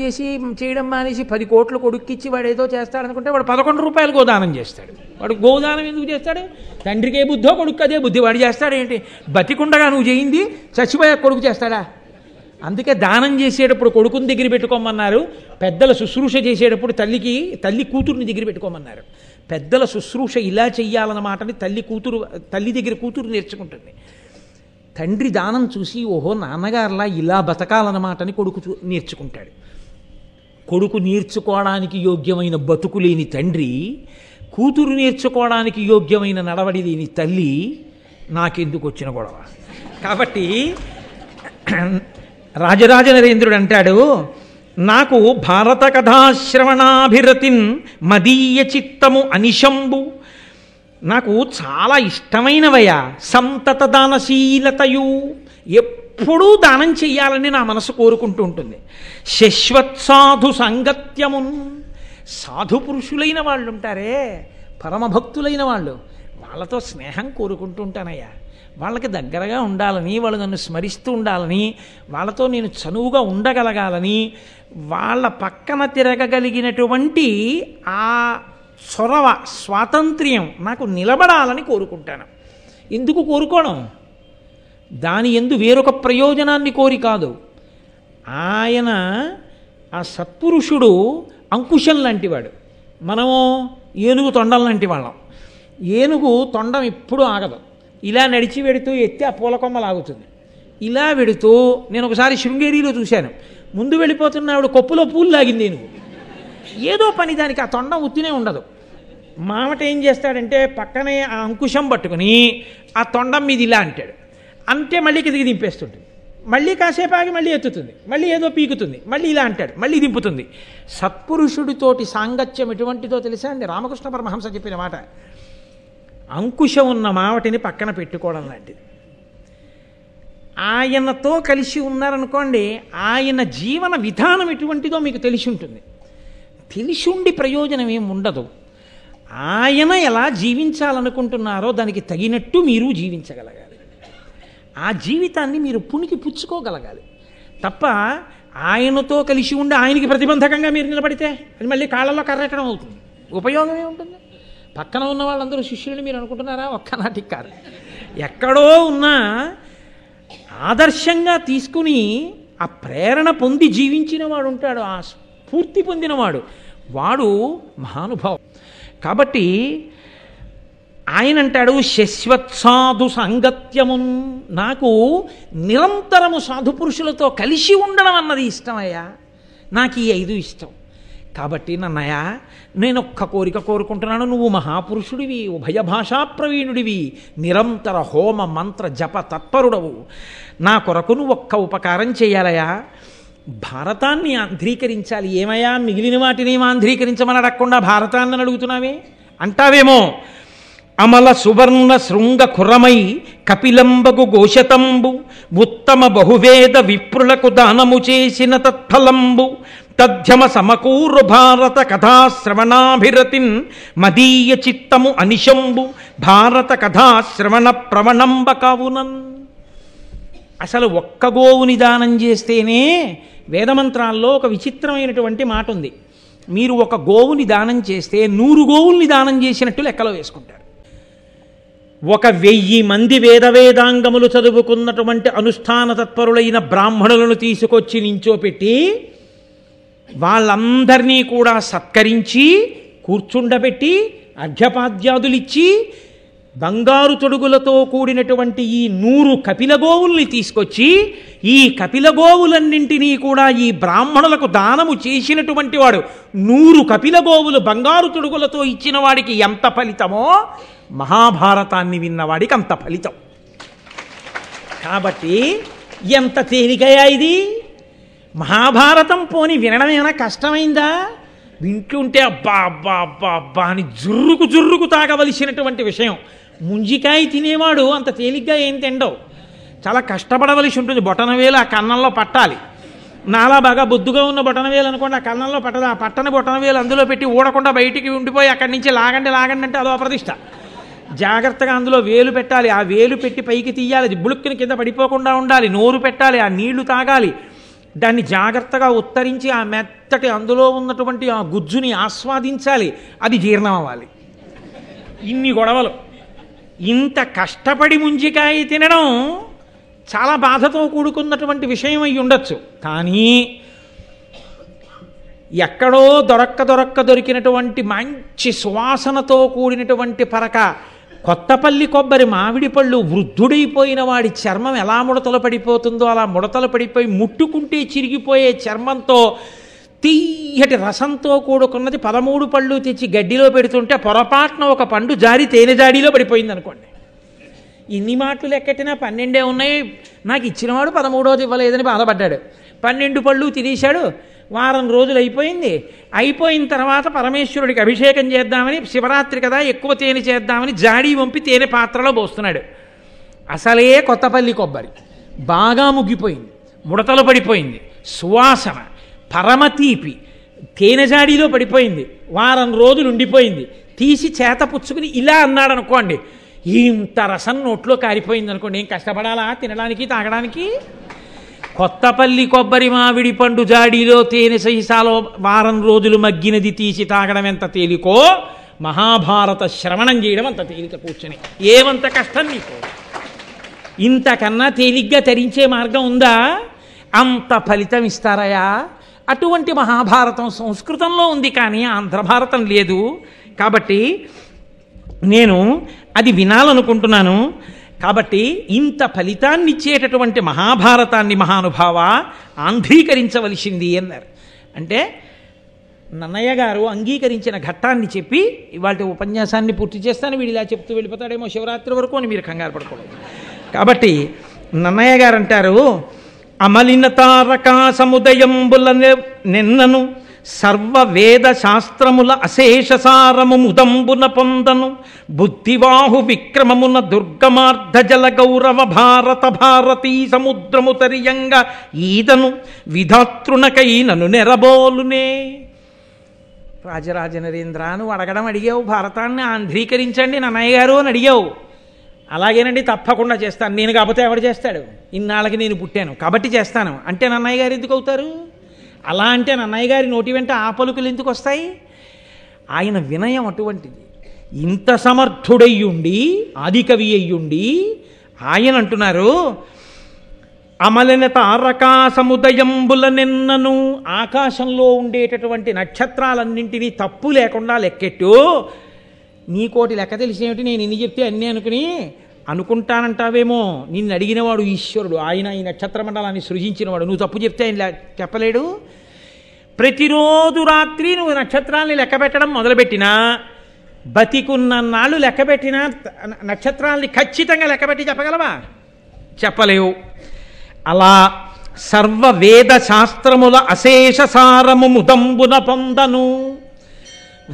చేయడం మానేసి 10 కోట్లు కొడుక్కిచ్చి వాడు ఏదో చేస్తాడనుకుంటే వాడు 11 రూపాయలు గోదానం చేస్తాడు. వాడు గోదానం ఎందుకు చేస్తాడు? తండ్రికి ఏ బుద్ధో కొడుకు అదే బుద్ధి, వాడు చేస్తాడు ఏంటి? బతికుండగా నువ్వు చేయింది చచ్చిపోయా కొడుకు చేస్తాడా? అందుకే దానం చేసేటప్పుడు కొడుకుని దగ్గర పెట్టుకోమన్నారు, పెద్దల శుశ్రూష చేసేటప్పుడు తల్లి కూతురుని దగ్గర పెట్టుకోమన్నారు. పెద్దల శుశ్రూష ఇలా చెయ్యాలన్న మాటని తల్లి దగ్గర కూతురు నేర్చుకుంటుంది. తండ్రి దానం చూసి ఓహో నాన్నగారులా ఇలా బతకాలన్నమాటని కొడుకు నేర్చుకుంటాడు. కొడుకు నేర్చుకోవడానికి యోగ్యమైన బతుకు లేని తండ్రి, కూతురు నేర్చుకోవడానికి యోగ్యమైన నడవడి లేని తల్లి, నాకెందుకు వచ్చిన గొడవ? కాబట్టి రాజరాజ నరేంద్రుడు అంటాడు, నాకు భారత కథాశ్రవణాభిరతిన్ మదీయ చిత్తము అనిశంబు, నాకు చాలా ఇష్టమైనవయ్యా. సంతత దానశీలతయు, ఎప్పుడూ దానం చెయ్యాలని నా మనసు కోరుకుంటూ ఉంటుంది. శశ్వత్సాధు సంగత్యమున్, సాధు పురుషులైన వాళ్ళు ఉంటారే, పరమభక్తులైన వాళ్ళు, వాళ్ళతో స్నేహం కోరుకుంటూ ఉంటానయ్యా. వాళ్ళకి దగ్గరగా ఉండాలని, వాళ్ళు నన్ను స్మరిస్తూ ఉండాలని, వాళ్ళతో నేను చనువుగా ఉండగలగాలని, వాళ్ళ పక్కన తిరగగలిగినటువంటి ఆ చొరవ, స్వాతంత్ర్యం నాకు నిలబడాలని కోరుకుంటాను. ఎందుకు కోరుకోవడం? దాని ఎందు వేరొక ప్రయోజనాన్ని కోరి కాదు. ఆయన ఆ సత్పురుషుడు అంకుశం లాంటివాడు, మనము ఏనుగు తొండం లాంటి వాళ్ళం. ఏనుగు తొండం ఎప్పుడూ ఆగదు, ఇలా నడిచి వెడుతూ ఎత్తి ఆ పూలకొమ్మ లాగుతుంది. ఇలా వెడుతూ నేను ఒకసారి శృంగేరిలో చూశాను, ముందు వెళ్ళిపోతున్న ఆవిడ కొప్పులో పూలు లాగింది ఏనుగు. ఏదో పని దానికి, ఆ తొండం ఉత్తినే ఉండదు. మామట ఏం చేస్తాడంటే పక్కనే ఆ అంకుశం పట్టుకుని ఆ తొండం మీద ఇలా అంటాడు, అంటే మళ్ళీ కిందికి దింపేస్తుంటుంది, మళ్ళీ కాసేపు ఆగి మళ్ళీ ఎత్తుతుంది, మళ్ళీ ఏదో పీకుతుంది, మళ్ళీ ఇలా అంటాడు, మళ్ళీ దింపుతుంది. సత్పురుషుడితోటి సాంగత్యం ఎటువంటిదో తెలుసా అండి? రామకృష్ణ పరమహంస చెప్పిన మాట, అంకుశం ఉన్న మావటిని పక్కన పెట్టుకోవడం లాంటిది. ఆయనతో కలిసి ఉన్నారనుకోండి, ఆయన జీవన విధానం ఎటువంటిదో మీకు తెలిసి ఉంటుంది. తెలిసి ఉండి ప్రయోజనం ఏం ఉండదు. ఆయన ఎలా జీవించాలనుకుంటున్నారో దానికి తగినట్టు మీరు జీవించగలగాలి. ఆ జీవితాన్ని మీరు పుణికి పుచ్చుకోగలగాలి తప్ప ఆయనతో కలిసి ఉండి ఆయనకి ప్రతిబంధకంగా మీరు నిలబడితే అది మళ్ళీ కాళ్ళలో కర్రెట్టడం అవుతుంది. ఉపయోగం ఏముంటుంది? పక్కన ఉన్న వాళ్ళందరూ శిష్యులని మీరు అనుకుంటున్నారా? ఒక్కనాటికి కాదు. ఎక్కడో ఉన్నా ఆదర్శంగా తీసుకుని ఆ ప్రేరణ పొంది జీవించిన వాడు ఉంటాడు, ఆ స్ఫూర్తి పొందినవాడు, వాడు మహానుభావం. కాబట్టి ఆయన అంటాడు, శశ్వత్సాధు సాంగత్యమున్, నాకు నిరంతరము సాధు పురుషులతో కలిసి ఉండడం అన్నది ఇష్టమయ్యా. నాకు ఈ 5 ఇష్టం. కాబట్టి నన్నయ్య నేను ఒక్క కోరిక కోరుకుంటున్నాను, నువ్వు మహాపురుషుడివి, ఉభయ భాషా ప్రవీణుడివి, నిరంతర హోమ మంత్ర జప తత్పరుడవు, నా కొరకు నువ్వు ఒక్క ఉపకారం చేయాలయా, భారతాన్ని ఆంధ్రీకరించాలి. ఏమయ్యా మిగిలిన వాటిని ఆంధ్రీకరించమని అడగకుండా భారతాన్ని అడుగుతున్నావే అంటావేమో. అమల సువర్ణ శృంగ ఖురమై కపిలంబగు గోశతంబు ఉత్తమ బహువేద విప్రులకు దానము చేసిన తత్ఫలంబు తథ్యమ సమకూరు భారత కథాశ్రవణాభిరతిన్ మదీయ చిత్తము అనిశంబు భారత కథాశ్రవణ ప్రవణంబ కావునన్. అసలు ఒక్క గోవుని దానం చేస్తేనే వేదమంత్రాల్లో ఒక విచిత్రమైనటువంటి మాట ఉంది. మీరు ఒక గోవుని దానం చేస్తే 100 గోవుల్ని దానం చేసినట్టు లెక్కలో వేసుకుంటారు. 1000 మంది వేదాంగములు చదువుకున్నటువంటి అనుష్ఠాన తత్పరులైన బ్రాహ్మణులను తీసుకొచ్చి నించోపెట్టి వాళ్ళందరినీ కూడా సత్కరించి కూర్చుండబెట్టి అర్ఘ్యపాద్యాదులిచ్చి బంగారు తొడుగులతో కూడినటువంటి ఈ 100 కపిలగోవుల్ని తీసుకొచ్చి ఈ కపిలగోవులన్నింటినీ కూడా ఈ బ్రాహ్మణులకు దానము చేసినటువంటి వాడు 100 కపిలగోవులు బంగారు తొడుగులతో ఇచ్చిన వాడికి ఎంత ఫలితమో మహాభారతాన్ని విన్నవాడికి అంత ఫలితం. కాబట్టి ఎంత తేలికయా ఇది. మహాభారతం పోని వినడం ఏమైనా కష్టమైందా? వింటుంటే అబ్బా అబ్బా అబ్బా అబ్బా అని జుర్రుకు తాగవలసినటువంటి విషయం. ముంజికాయ తినేవాడు అంత తేలిగ్గా ఏం తిండవు, చాలా కష్టపడవలసి ఉంటుంది. బొటనవేలు ఆ కన్నంలో పట్టాలి. నాలా బాగా బొద్దుగా ఉన్న బొటనవేలు అనుకోండి, ఆ కన్నంలో పట్టదు. ఆ పట్టని బొటనవేలు అందులో పెట్టి ఊడకుండా బయటికి ఉండిపోయి అక్కడి నుంచి లాగండి అంటే అదో అప్రతిష్ట. జాగ్రత్తగా అందులో వేలు పెట్టాలి. ఆ వేలు పెట్టి పైకి తీయాలి. అది బుళుక్కుని కింద పడిపోకుండా ఉండాలి. నోరు పెట్టాలి. ఆ నీళ్లు తాగాలి. దాన్ని జాగ్రత్తగా ఉత్తరించి ఆ మెత్తటి అందులో ఉన్నటువంటి ఆ గుజ్జుని ఆస్వాదించాలి. అది జీర్ణం అవ్వాలి. ఇన్ని గొడవలు. ఇంత కష్టపడి ముంజికాయ తినడం చాలా బాధతో కూడుకున్నటువంటి విషయం అయి ఉండొచ్చు. కానీ ఎక్కడో దొరికినటువంటి మంచి సువాసనతో కూడినటువంటి పరక కొత్తపల్లి కొబ్బరి మామిడి పళ్ళు వృద్ధుడైపోయిన వాడి చర్మం ఎలా ముడతలు పడిపోతుందో అలా ముడతలు పడిపోయి ముట్టుకుంటే చిరిగిపోయే చర్మంతో తీయటి రసంతో కూడుకున్నది 13 పళ్ళు తెచ్చి గడ్డిలో పెడుతుంటే పొరపాటున ఒక పండు జారి తేనె జాడీలో పడిపోయింది అనుకోండి. ఇన్ని మాటలు లెక్కెట్టినా 12 ఉన్నాయి. నాకు ఇచ్చినవాడు 13వది ఇవ్వలేదని బాధపడ్డాడు. 12 పళ్ళు తినేశాడు. వారం రోజులు అయిపోయిన తర్వాత పరమేశ్వరుడికి అభిషేకం చేద్దామని, శివరాత్రి కదా ఎక్కువ తేనె చేద్దామని జాడీ వంపి తేనె పాత్రలో పోస్తున్నాడు. అసలే కొత్తపల్లి కొబ్బరి బాగా ముగ్గిపోయింది, ముడతలు పడిపోయింది, సువాసన పరమతీపి తేనె జాడీలో పడిపోయింది. వారం రోజులు ఉండిపోయింది. తీసి చేత పుచ్చుకుని ఇలా అన్నాడు అనుకోండి, ఇంత రసం నోట్లో కారిపోయింది అనుకోండి. ఏం కష్టపడాలా తినడానికి తాగడానికి? కొత్తపల్లి కొబ్బరి మామిడి పండు జాడీలో తేనె సహిసాలో వారం రోజులు మగ్గినది తీసి తాగడం ఎంత తేలికో మహాభారత శ్రవణం చేయడం అంత తేలిక. కూర్చొని ఏమంత కష్టం నీకు? ఇంతకన్నా తేలిగ్గా తరించే మార్గం ఉందా? అంత ఫలితం ఇస్తారయా? అటువంటి మహాభారతం సంస్కృతంలో ఉంది, కానీ ఆంధ్ర భారతం లేదు. కాబట్టి నేను అది వినాలనుకుంటున్నాను. కాబట్టి ఇంత ఫలితాన్ని ఇచ్చేటటువంటి మహాభారతాన్ని మహానుభావ ఆంధ్రీకరించవలసింది అన్నారు. అంటే నన్నయ్య గారు అంగీకరించిన ఘట్టాన్ని చెప్పి ఇవాళ ఉపన్యాసాన్ని పూర్తి చేస్తాను. వీడు ఇలా చెప్తూ వెళ్ళిపోతాడేమో శివరాత్రి వరకు అని మీరు కంగారు పడకూడదు. కాబట్టి నన్నయ్య గారు అంటారు, అమలిన తారకా సముదయంబుల నిన్నను సర్వ వేద శాస్త్రముల అశేషసారము ముదంబున పొందను బుద్ధివాహు విక్రమమున దుర్గమార్ధ జల గౌరవ భారత భారతీ సముద్రము తరియంగ ఈదను విధాతృనకై నను నెరబోలునే. రాజరాజ నరేంద్ర, నువ్వు అడిగావు భారతాన్ని ఆంధ్రీకరించండి నన్నయ్య గారు అని అడిగావు. అలాగేనండి తప్పకుండా చేస్తాను. నేను కాకపోతే ఎవడు చేస్తాడు? ఇన్నాళ్ళకి నేను పుట్టాను కాబట్టి చేస్తాను అంటే నన్నయ్య గారు ఎందుకు అవుతారు? అలా అంటే నన్నయ్య గారి నోటి వెంట ఆ పలుకులు ఎందుకు వస్తాయి? ఆయన వినయం అటువంటిది. ఇంత సమర్థుడయ్యుండి ఆదికవి అయ్యుండి ఆయన అంటున్నారు, అమలిన తారకా సముదయంబుల నిన్నను, ఆకాశంలో ఉండేటటువంటి నక్షత్రాలన్నింటినీ తప్పు లేకుండా లెక్కెట్టు. నీకోటి లెక్క తెలిసేమిటి? నేను ఇన్ని చెప్తే అన్నీ అనుకుంటానంటావేమో. నిన్ను అడిగినవాడు ఈశ్వరుడు. ఆయన ఈ నక్షత్ర మండలాన్ని సృజించినవాడు. నువ్వు తప్పు చెప్తే ఆయన చెప్పలేడు. ప్రతిరోజు రాత్రి నువ్వు నక్షత్రాల్ని లెక్క పెట్టడం మొదలుపెట్టినా, బతికున్నన్నాళ్ళు లెక్కబెట్టినా నక్షత్రాల్ని ఖచ్చితంగా లెక్కబెట్టి చెప్పగలవా? చెప్పలేవు. అలా సర్వవేద శాస్త్రముల అశేష సారము ముదంబున పొందను.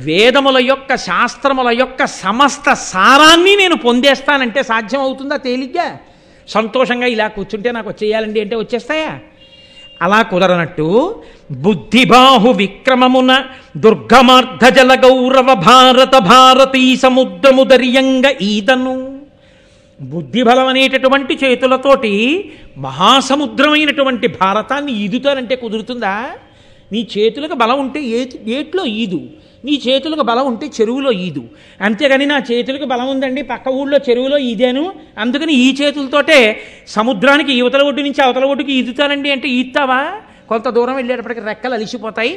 వేదముల యొక్క శాస్త్రముల యొక్క సమస్త సారాన్ని నేను పొందేస్తానంటే సాధ్యం అవుతుందా? తేలిగ్గా సంతోషంగా ఇలా కూర్చుంటే నాకు వచ్చేయాలండి అంటే వచ్చేస్తాయా? అలా కుదరనట్టు బుద్ధిబాహు విక్రమమున దుర్గమార్ధజల గౌరవ భారత భారతీ సముద్రము దర్యంగ ఈదను. బుద్ధిబలం అనేటటువంటి చేతులతోటి మహాసముద్రమైనటువంటి భారతాన్ని ఈదుతానంటే కుదురుతుందా? నీ చేతులకు బలం ఉంటే ఏట్లో ఈదు, నీ చేతులకు బలం ఉంటే చెరువులో ఈదు. అంతేగాని నా చేతులకు బలం ఉందండి పక్క ఊళ్ళో చెరువులో ఈదాను అందుకని ఈ చేతులతోటే సముద్రానికి యువతల ఒడ్డు నుంచి అవతల ఒడ్డుకి ఈదుతానండి అంటే ఈదుతావా? కొంత దూరం వెళ్ళేటప్పటికి రెక్కలు అలిసిపోతాయి,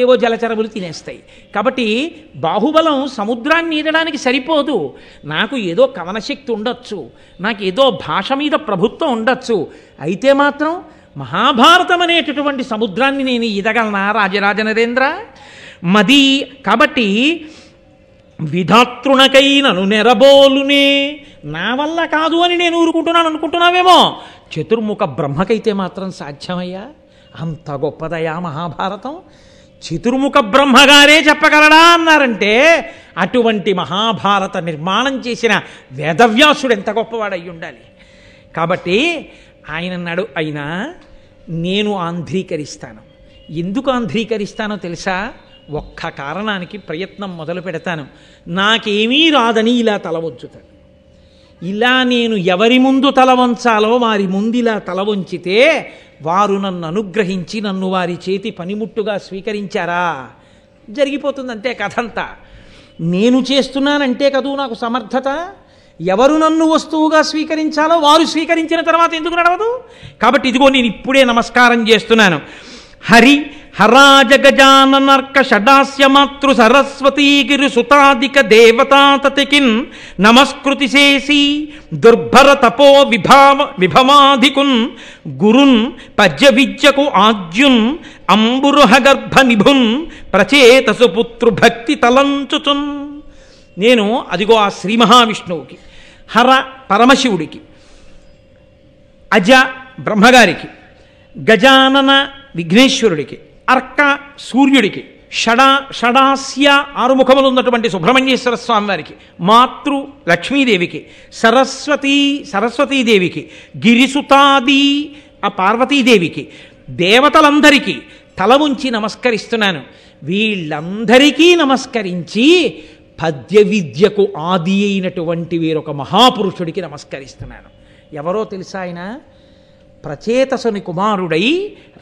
ఏవో జలచరములు తినేస్తాయి. కాబట్టి బాహుబలం సముద్రాన్ని ఈదడానికి సరిపోదు. నాకు ఏదో కవనశక్తి ఉండొచ్చు, నాకు ఏదో భాష మీద ప్రభుత్వం ఉండొచ్చు, అయితే మాత్రం మహాభారతం అనేటటువంటి సముద్రాన్ని నేను ఈదగలనా రాజరాజ నరేంద్ర? మది కాబట్టి విధాతృణకైనను నెరబోలునే. నా వల్ల కాదు అని నేను ఊరుకుంటున్నాను అనుకుంటున్నావేమో, చతుర్ముఖ బ్రహ్మకైతే మాత్రం సాధ్యమయ్యా? అంత గొప్పదయా మహాభారతం. చతుర్ముఖ బ్రహ్మగారే చెప్పగలడా అన్నారంటే అటువంటి మహాభారత నిర్మాణం చేసిన వేదవ్యాసుడు ఎంత గొప్పవాడై ఉండాలి. కాబట్టి ఆయన అన్నాడు, అయినా నేను ఆంధ్రీకరిస్తాను. ఎందుకు ఆంధ్రీకరిస్తానో తెలుసా? ఒక్క కారణానికి ప్రయత్నం మొదలు పెడతాను. నాకేమీ రాదని ఇలా తల వంచుతాను. ఇలా నేను ఎవరి ముందు తల వంచాలో వారి ముందు ఇలా తల వంచితే వారు నన్ను అనుగ్రహించి నన్ను వారి చేతి పనిముట్టుగా స్వీకరించారా, జరిగిపోతుంది అంతే కథంతా. నేను చేస్తున్నానంటే కదూ నాకు సమర్థత. ఎవరు నన్ను వస్తువుగా స్వీకరించాలో వారు స్వీకరించిన తర్వాత ఎందుకు నడవదు? కాబట్టి ఇదిగో నేను ఇప్పుడే నమస్కారం చేస్తున్నాను. హరి హరాజ గజాననర్క షడాస్య మాతృ సరస్వతీగిరి సుతాదిక దేవతాతతికిన్ నమస్కృతి చేసి దుర్భర తపో విభవాధికున్ గురున్ పద్య విద్యకు ఆజ్యున్ అంబురుహ గర్భ నిభున్ ప్రచేతసు పుత్రు భక్తి తలంచుచున్. నేను అదిగో ఆ శ్రీ మహావిష్ణువుకి, హర పరమశివుడికి, అజ బ్రహ్మగారికి, గజానన విఘ్నేశ్వరుడికి, అర్క సూర్యుడికి, షడాస్య ఆరుముఖములు ఉన్నటువంటి సుబ్రహ్మణ్యేశ్వర స్వామి వారికి, మాతృ లక్ష్మీదేవికి, సరస్వతీదేవికి, గిరిసుతాది ఆ పార్వతీదేవికి, దేవతలందరికీ తల ఉంచి నమస్కరిస్తున్నాను. వీళ్ళందరికీ నమస్కరించి పద్య విద్యకు ఆది అయినటువంటి వీరొక మహాపురుషుడికి నమస్కరిస్తున్నాను. ఎవరో తెలుసా? ఆయన ప్రచేతసుని కుమారుడై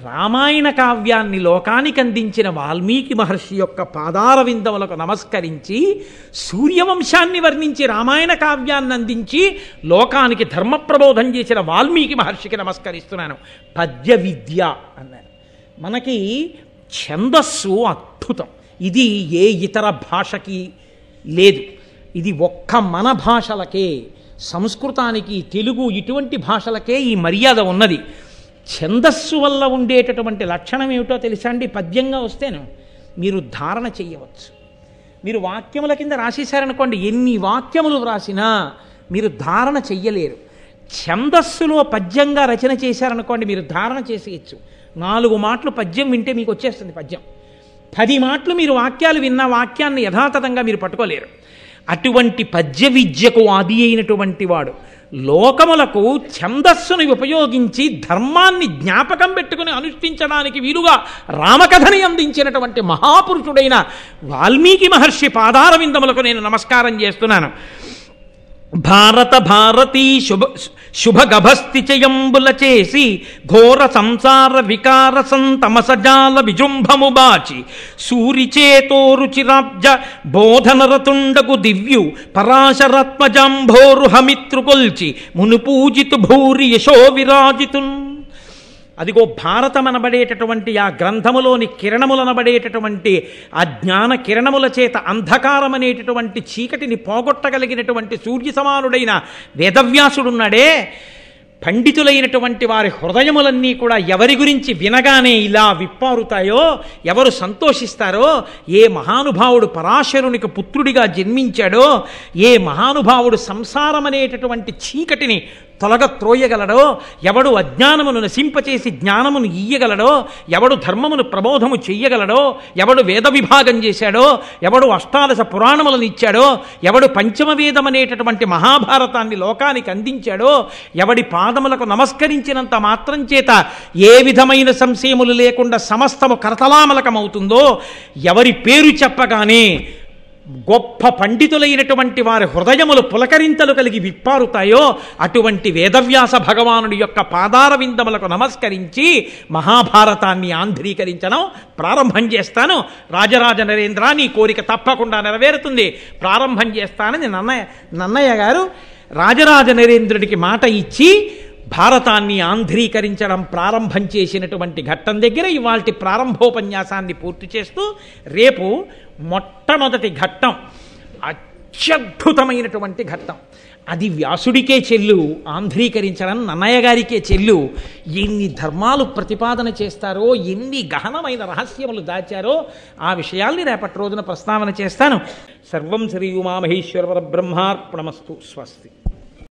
రామాయణ కావ్యాన్ని లోకానికి అందించిన వాల్మీకి మహర్షి యొక్క పాదార విందములకు నమస్కరించి సూర్యవంశాన్ని వర్ణించి రామాయణ కావ్యాన్ని అందించి లోకానికి ధర్మ ప్రబోధం చేసిన వాల్మీకి మహర్షికి నమస్కరిస్తున్నాను. పద్య విద్య అన్నారు. మనకి ఛందస్సు అద్భుతం. ఇది ఏ ఇతర భాషకి లేదు. ఇది ఒక్క మన భాషలకే, సంస్కృతానికి, తెలుగు ఇటువంటి భాషలకే ఈ మర్యాద ఉన్నది. ఛందస్సు వల్ల ఉండేటటువంటి లక్షణం ఏమిటో తెలుసా అండి? పద్యంగా వస్తేను మీరు ధారణ చెయ్యవచ్చు. మీరు వాక్యముల కింద రాసేశారనుకోండి, ఎన్ని వాక్యములు వ్రాసినా మీరు ధారణ చెయ్యలేరు. ఛందస్సులో పద్యంగా రచన చేశారనుకోండి, మీరు ధారణ చేసేయచ్చు. 4 మాటలు పద్యం వింటే మీకు వచ్చేస్తుంది పద్యం. 10 మాటలు మీరు వాక్యాలు విన్న వాక్యాన్ని యథాతథంగా మీరు పట్టుకోలేరు. అటువంటి పద్య విద్యకు ఆది అయినటువంటి వాడు లోకములకు ఛందస్సును ఉపయోగించి ధర్మాన్ని జ్ఞాపకం పెట్టుకుని అనుష్ఠించడానికి వీలుగా రామకథని అందించినటువంటి మహాపురుషుడైన వాల్మీకి మహర్షి పాదార విందములకు నేను నమస్కారం చేస్తున్నాను. భారత భారతీ శుభ గభస్థిచయంబుల చేసి ఘోర సంసార వికార సంతమసజాల విజృంభము బాచి సూరిచేతో రుచిరాబ్జ బోధనరతుండకు దివ్యు పరాశరత్మజంభోరు హమిత్రు కొల్చి మునుపూజితు భూరి యశో విరాజితున్. అదిగో భారతం అనబడేటటువంటి ఆ గ్రంథములోని కిరణములనబడేటటువంటి ఆ జ్ఞాన కిరణముల చేత అంధకారం అనేటటువంటి చీకటిని పోగొట్టగలిగినటువంటి సూర్య సమానుడైన వేదవ్యాసుడున్నాడే, పండితులైనటువంటి వారి హృదయములన్నీ కూడా ఎవరి గురించి వినగానే ఇలా విప్పారుతాయో, ఎవరు సంతోషిస్తారో, ఏ మహానుభావుడు పరాశరునికి పుత్రుడిగా జన్మించాడో, ఏ మహానుభావుడు సంసారం అనేటటువంటి చీకటిని తొలగత్రోయగలడో, ఎవడు అజ్ఞానమును నశింపచేసి జ్ఞానమును ఇయ్యగలడో, ఎవడు ధర్మమును ప్రబోధము చెయ్యగలడో, ఎవడు వేద విభాగం చేశాడో, ఎవడు అష్టాదశ పురాణములను ఇచ్చాడో, ఎవడు పంచమవేదం అనేటటువంటి మహాభారతాన్ని లోకానికి అందించాడో, ఎవడి పాదములకు నమస్కరించినంత మాత్రం చేత ఏ విధమైన సంశయములు లేకుండా సమస్తము కరతలామలకమవుతుందో, ఎవరి పేరు చెప్పగానే గొప్ప పండితులైనటువంటి వారి హృదయములు పులకరింతలు కలిగి విప్పారుతాయో, అటువంటి వేదవ్యాస భగవానుడి యొక్క పాదార విందములకు నమస్కరించి మహాభారతాన్ని ఆంధ్రీకరించడం ప్రారంభం చేస్తాను. రాజరాజ నరేంద్ర, నీ కోరిక తప్పకుండా నెరవేరుతుంది, ప్రారంభం చేస్తానని నన్నయ్య గారు రాజరాజ నరేంద్రుడికి మాట ఇచ్చి భారతాన్ని ఆంధ్రీకరించడం ప్రారంభం చేసినటువంటి ఘట్టం దగ్గర ఇవాల్టి ప్రారంభోపన్యాసాన్ని పూర్తి చేస్తూ, రేపు మొట్టమొదటి ఘట్టం, అత్యద్భుతమైనటువంటి ఘట్టం, అది వ్యాసుడికే చెల్లు, ఆంధ్రీకరించడం నన్నయ్య గారికే చెల్లు. ఎన్ని ధర్మాలు ప్రతిపాదన చేస్తారో, ఎన్ని గహనమైన రహస్యములు దాచారో ఆ విషయాల్ని రేపటి రోజున ప్రస్తావన చేస్తాను. సర్వం శ్రీ ఉమామహేశ్వర పరబ్రహ్మార్పణమస్తు. స్వస్తి.